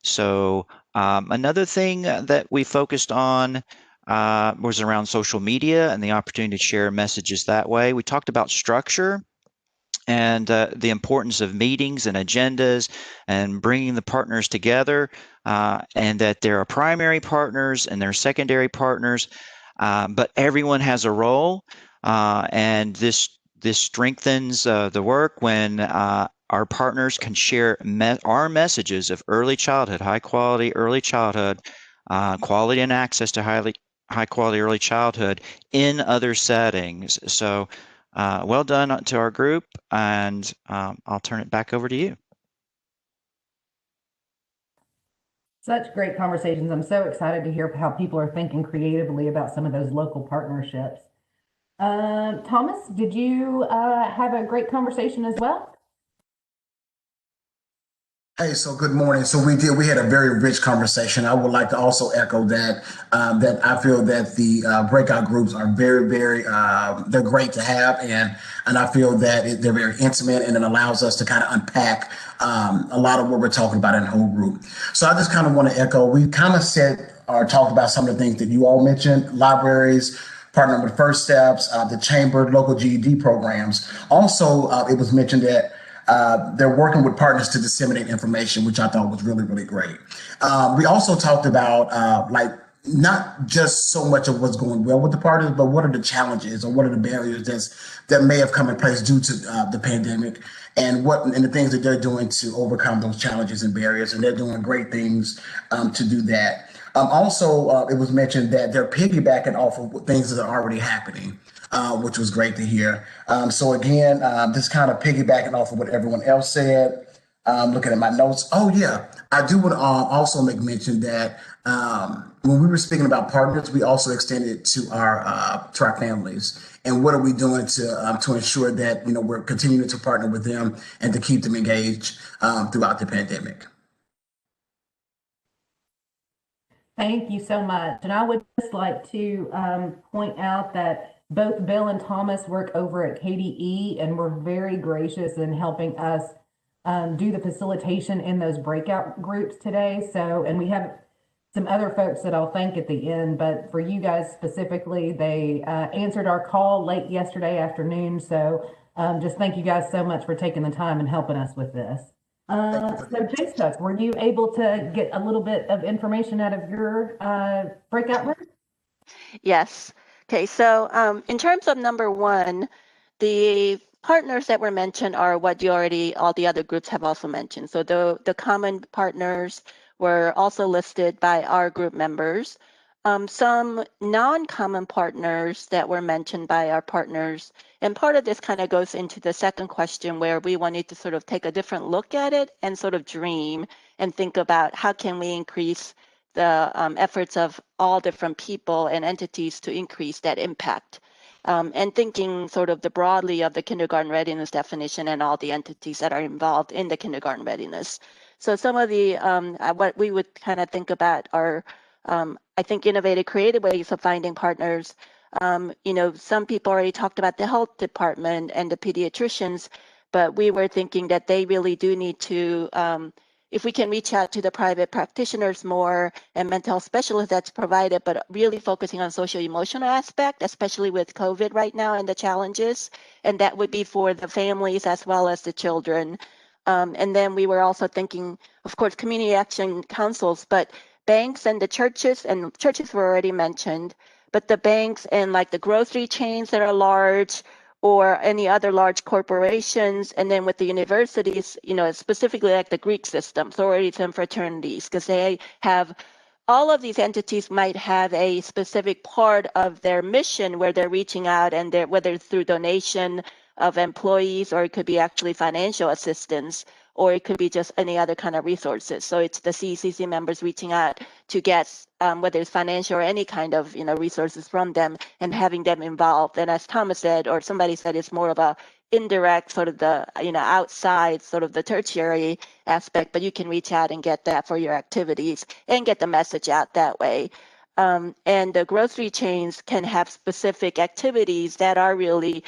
So another thing that we focused on was around social media and the opportunity to share messages that way. We talked about structure and the importance of meetings and agendas and bringing the partners together, and that there are primary partners and there are secondary partners, but everyone has a role, and this strengthens the work when our partners can share our messages of early childhood, high quality early childhood, quality and access to high quality early childhood in other settings. So well done to our group, and I'll turn it back over to you. Such great conversations. I'm so excited to hear how people are thinking creatively about some of those local partnerships. Thomas, did you have a great conversation as well? Hey, so good morning. So we had a very rich conversation. I would like to also echo that I feel that the breakout groups are very, they're great to have, and I feel that they're very intimate, and it allows us to kind of unpack a lot of what we're talking about in the whole group. So I just kind of want to echo. We kind of said or talked about some of the things that you all mentioned: libraries, partnering with First Steps, the chamber, local GED programs. Also, it was mentioned that they're working with partners to disseminate information, which I thought was really great. We also talked about like not just so much of what's going well with the partners, but what are the challenges or what are the barriers that may have come in place due to the pandemic, and the things that they're doing to overcome those challenges and barriers. And they're doing great things to do that. Also, it was mentioned that they're piggybacking off of things that are already happening, which was great to hear. So again, just kind of piggybacking off of what everyone else said. Looking at my notes. Oh yeah, I do want to also make mention that when we were speaking about partners, we also extended it to our families. And what are we doing to ensure that we're continuing to partner with them and to keep them engaged throughout the pandemic. Thank you so much. And I would just like to point out that both Bill and Thomas work over at KDE and were very gracious in helping us do the facilitation in those breakout groups today. So, and we have some other folks that I'll thank at the end, but for you guys specifically, they answered our call late yesterday afternoon. So just thank you guys so much for taking the time and helping us with this. So Jace, were you able to get a little bit of information out of your breakout room? Yes. Okay, so in terms of number one, the partners that were mentioned are what you already, all the other groups have also mentioned. So the common partners were also listed by our group members. Some non-common partners that were mentioned by our partners, and part of this kind of goes into the second question where we wanted to sort of take a different look at it and sort of dream and think about how can we increase the efforts of all different people and entities to increase that impact. And thinking sort of the broadly of the kindergarten readiness definition and all the entities that are involved in the kindergarten readiness. So some of the, what we would kind of think about are, I think, innovative, creative ways of finding partners. You know, some people already talked about the health department and the pediatricians, but we were thinking that they really do need to, if we can reach out to the private practitioners more and mental health specialists that's provided, but really focusing on social emotional aspect, especially with COVID right now and the challenges. And that would be for the families as well as the children. And then we were also thinking, of course, community action councils, but banks and the churches, and churches were already mentioned, but the banks and like the grocery chains that are large, or any other large corporations, and then with the universities, you know, specifically like the Greek system, sororities and fraternities, because they have, all of these entities might have a specific part of their mission where they're reaching out, and whether it's through donation of employees, or it could be actually financial assistance, or it could be just any other kind of resources. So it's the CCC members reaching out to get whether it's financial or any kind of, you know, resources from them and having them involved. And as Thomas said, or somebody said, it's more of a indirect sort of the, you know, outside sort of the tertiary aspect, but you can reach out and get that for your activities and get the message out that way. And the grocery chains can have specific activities that are really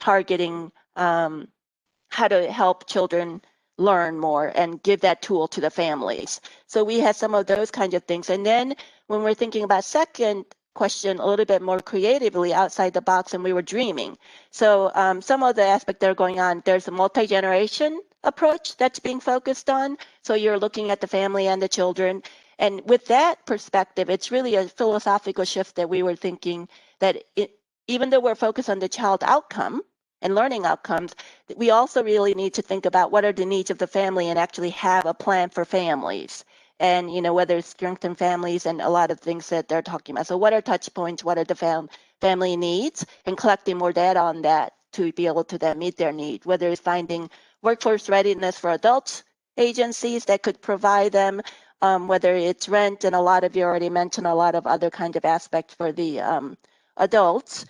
targeting how to help children learn more and give that tool to the families. So we had some of those kinds of things. And then when we're thinking about second question a little bit more creatively outside the box, and we were dreaming. So some of the aspects that are going on, there's a multi-generation approach that's being focused on. So you're looking at the family and the children. And with that perspective, it's really a philosophical shift that we were thinking that even though we're focused on the child outcome and learning outcomes, we also really need to think about what are the needs of the family and actually have a plan for families. And, you know, whether it's strengthen families and a lot of things that they're talking about. So what are touch points? What are the family needs? And collecting more data on that to be able to then meet their need, whether it's finding workforce readiness for adults agencies that could provide them, whether it's rent, and a lot of you already mentioned a lot of other kinds of aspects for the adults.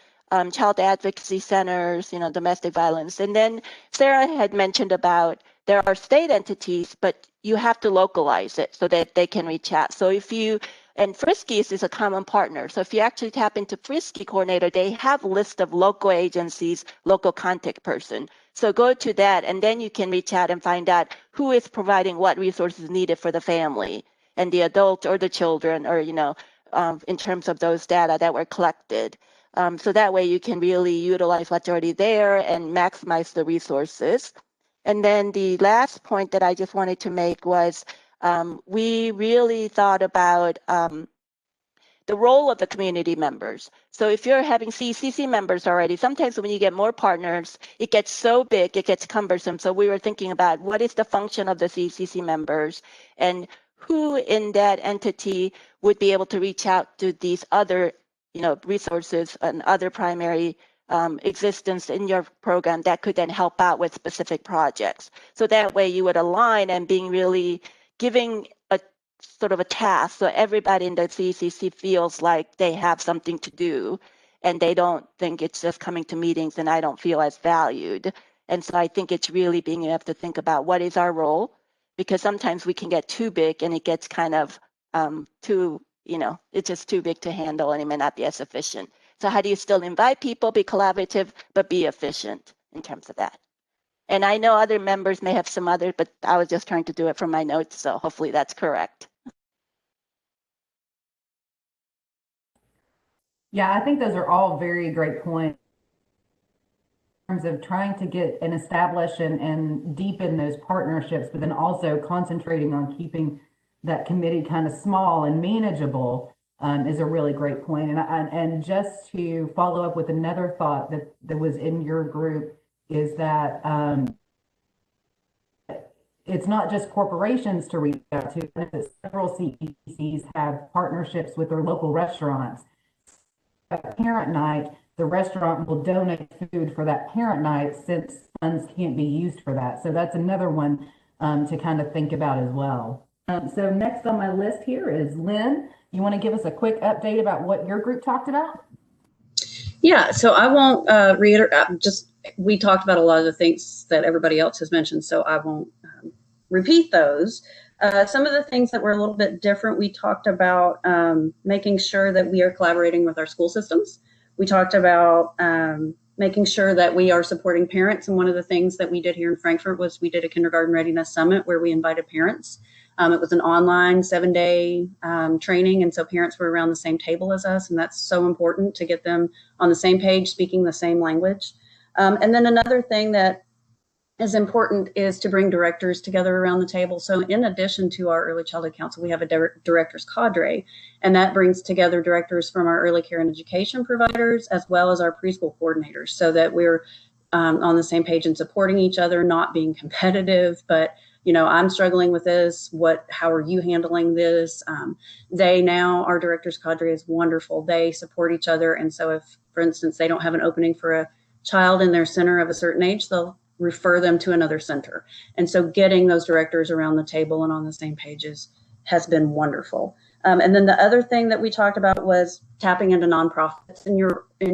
Child advocacy centers, you know, domestic violence. And then Sarah had mentioned about there are state entities, but you have to localize it so that they can reach out. So if you, and Friskies is a common partner. So if you actually tap into Frisky Coordinator, they have a list of local agencies, local contact person. So go to that, and then you can reach out and find out who is providing what resources needed for the family and the adult or the children, or, you know, in terms of those data that were collected. So that way you can really utilize what's already there and maximize the resources. And then the last point that I just wanted to make was we really thought about the role of the community members. So if you're having CCC members already, sometimes when you get more partners, it gets so big, it gets cumbersome. So we were thinking about what is the function of the CCC members and who in that entity would be able to reach out to these other, you know, resources and other primary existence in your program that could then help out with specific projects. So that way you would align and being really giving a sort of a task, so everybody in the CCC feels like they have something to do, and they don't think it's just coming to meetings and I don't feel as valued. And so I think it's really being able to think about what is our role, because sometimes we can get too big and it gets kind of too, you know, it's just too big to handle and it may not be as efficient. So how do you still invite people, be collaborative, but be efficient in terms of that? And I know other members may have some other, but I was just trying to do it from my notes, so hopefully that's correct. Yeah, I think those are all very great points. terms of trying to get and establish and deepen those partnerships, but then also concentrating on keeping that committee kind of small and manageable is a really great point. And just to follow up with another thought that was in your group is that it's not just corporations to reach out to, but several CECs have partnerships with their local restaurants. At parent night, the restaurant will donate food for that parent night since funds can't be used for that. So that's another one to kind of think about as well. So next on my list here is Lynn. You want to give us a quick update about what your group talked about? Yeah, so I won't reiterate, we talked about a lot of the things that everybody else has mentioned, so I won't repeat those. Some of the things that were a little bit different, we talked about making sure that we are collaborating with our school systems. We talked about making sure that we are supporting parents. And one of the things that we did here in Frankfort was we did a kindergarten readiness summit where we invited parents. It was an online 7-day training. And so parents were around the same table as us. And that's so important to get them on the same page, speaking the same language. And then another thing that is important is to bring directors together around the table. So in addition to our Early Childhood Council, we have a directors cadre, and that brings together directors from our early care and education providers, as well as our preschool coordinators, so that we're on the same page and supporting each other, not being competitive, but I'm struggling with this. How are you handling this? Our directors cadre is wonderful. They support each other. And so if, for instance, they don't have an opening for a child in their center of a certain age, they'll refer them to another center. And so getting those directors around the table and on the same pages has been wonderful. And then the other thing that we talked about was tapping into nonprofits in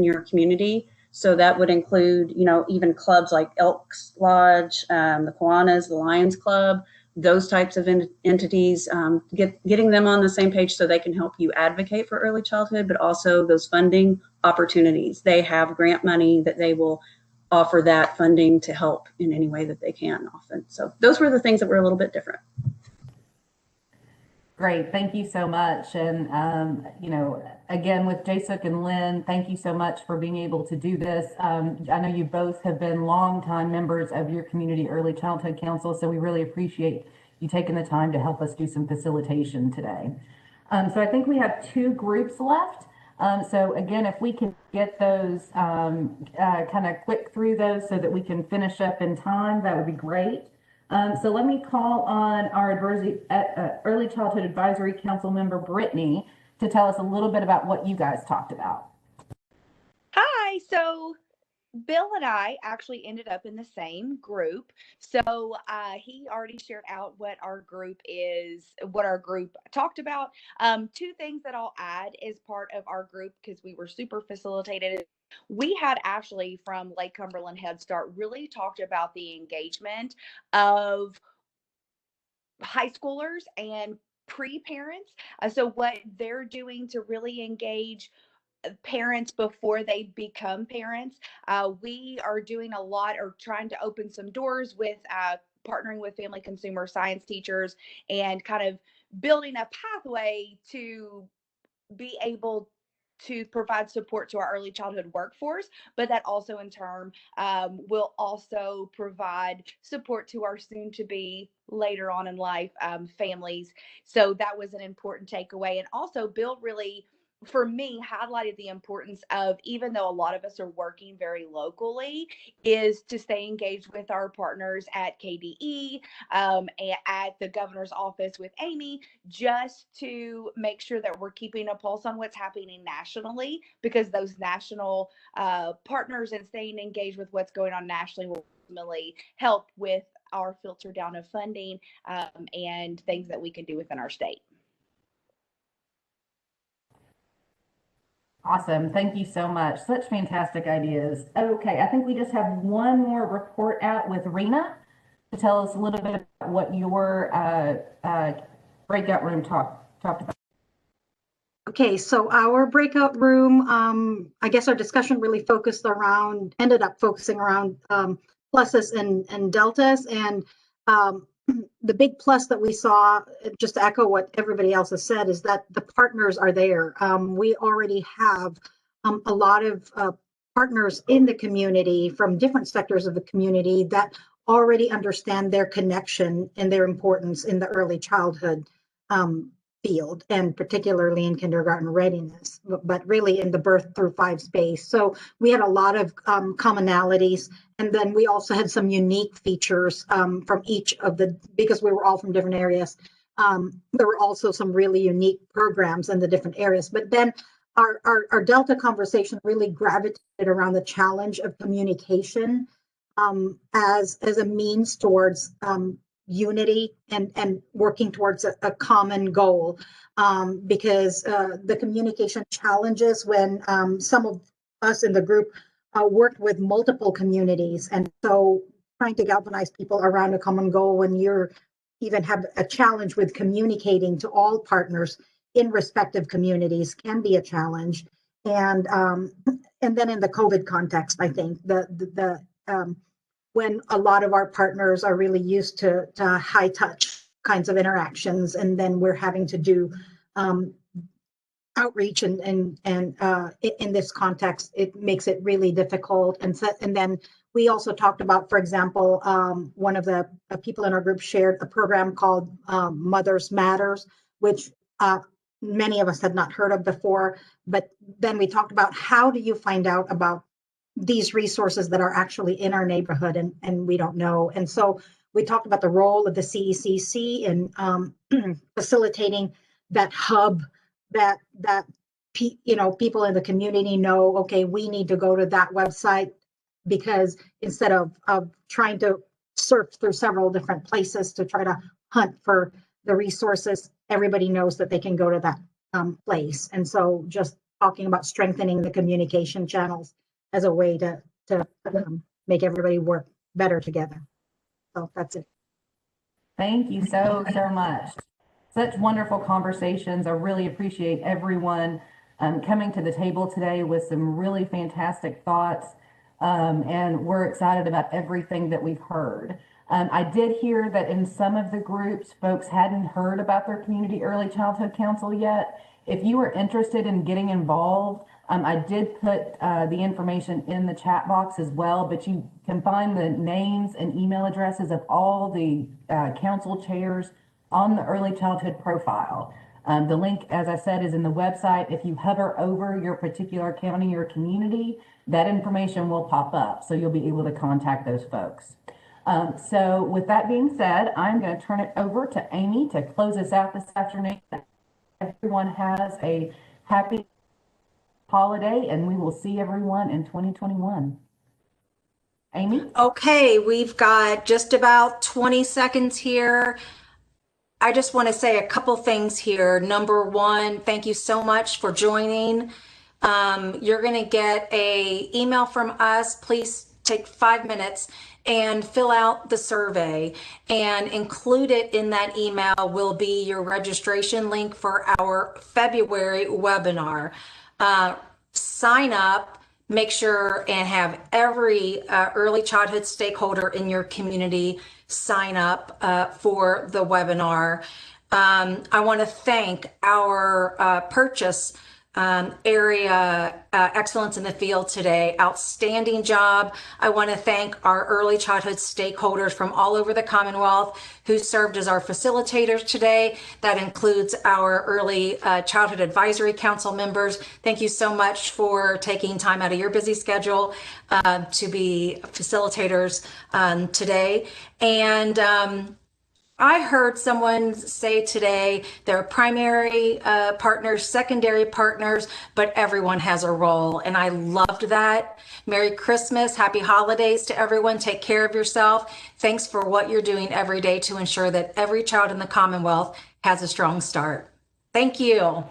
your community. So that would include, even clubs like Elks Lodge, the Kiwanis, the Lions Club, those types of entities, getting them on the same page so they can help you advocate for early childhood, but also those funding opportunities. They have grant money that they will offer that funding to help in any way that they can often. So those were the things that were a little bit different. Great, thank you so much. And, again, with Jasuk and Lynn, thank you so much for being able to do this. I know you both have been longtime members of your community early childhood council, so we really appreciate you taking the time to help us do some facilitation today. So I think we have 2 groups left. So again, if we can get those kind of click through those so that we can finish up in time, that would be great. So let me call on our Early Childhood Advisory Council member, Brittany, to tell us a little bit about what you guys talked about. Hi, so Bill and I actually ended up in the same group. So he already shared out what our group talked about. 2 things that I'll add as part of our group, because we were super facilitated. We had Ashley from Lake Cumberland Head Start really talked about the engagement of high schoolers and pre-parents. So what they're doing to really engage parents before they become parents. We are doing a lot, or trying to open some doors with partnering with family consumer science teachers and kind of building a pathway to be able to provide support to our early childhood workforce, but that also in turn will also provide support to our soon to be later on in life families. So that was an important takeaway. And also Bill really, for me, highlighted the importance of, even though a lot of us are working very locally, is to stay engaged with our partners at KDE, at the governor's office with Amy, just to make sure that we're keeping a pulse on what's happening nationally, because those national partners and staying engaged with what's going on nationally will ultimately help with our filter down of funding and things that we can do within our state. Awesome. Thank you so much. Such fantastic ideas. Okay, I think we just have one more report out with Rena to tell us a little bit about what your breakout room talked about. Okay, so our breakout room, I guess our discussion really ended up focusing around pluses and deltas. And the big plus that we saw, just to echo what everybody else has said, is that the partners are there. We already have a lot of partners in the community from different sectors of the community that already understand their connection and their importance in the early childhood field, and particularly in kindergarten readiness, but really in the birth through 5 space. So we had a lot of commonalities, and then we also had some unique features from each of the, because we were all from different areas. There were also some really unique programs in the different areas, but then our Delta conversation really gravitated around the challenge of communication as a means towards unity and working towards a common goal, because the communication challenges when some of us in the group worked with multiple communities, and so trying to galvanize people around a common goal when you're even have a challenge with communicating to all partners in respective communities can be a challenge. And then in the COVID context, I think the when a lot of our partners are really used to high touch kinds of interactions, and then we're having to do outreach and in this context, it makes it really difficult. And then we also talked about, for example, one of the people in our group shared a program called Mothers Matters, which many of us had not heard of before. But then we talked about, how do you find out about these resources that are actually in our neighborhood and we don't know? And so we talked about the role of the CECC in facilitating that hub that people in the community know, okay, we need to go to that website, because instead of trying to surf through several different places to try to hunt for the resources, everybody knows that they can go to that place. And so just talking about strengthening the communication channels as a way to make everybody work better together. So that's it. Thank you so much. Such wonderful conversations. I really appreciate everyone coming to the table today with some really fantastic thoughts. And we're excited about everything that we've heard. I did hear that in some of the groups, folks hadn't heard about their community early childhood council yet. If you are interested in getting involved, I did put the information in the chat box as well, but you can find the names and email addresses of all the council chairs on the early childhood profile. The link, as I said, is in the website. If you hover over your particular county or community, that information will pop up, so you'll be able to contact those folks. So with that being said, I'm going to turn it over to Amy to close us out this afternoon. Everyone has a happy holiday, and we will see everyone in 2021. Amy? Okay, we've got just about 20 seconds here. I just want to say a couple things here. Number one, thank you so much for joining. You're going to get an email from us. Please take 5 minutes and fill out the survey, and included in that email will be your registration link for our February webinar. Sign up, make sure and have every early childhood stakeholder in your community sign up for the webinar. I want to thank our purchase area excellence in the field today. Outstanding job. I want to thank our early childhood stakeholders from all over the Commonwealth who served as our facilitators today. That includes our early childhood advisory council members. Thank you so much for taking time out of your busy schedule to be facilitators today. And I heard someone say today there are primary partners, secondary partners, but everyone has a role. And I loved that. Merry Christmas. Happy holidays to everyone. Take care of yourself. Thanks for what you're doing every day to ensure that every child in the Commonwealth has a strong start. Thank you.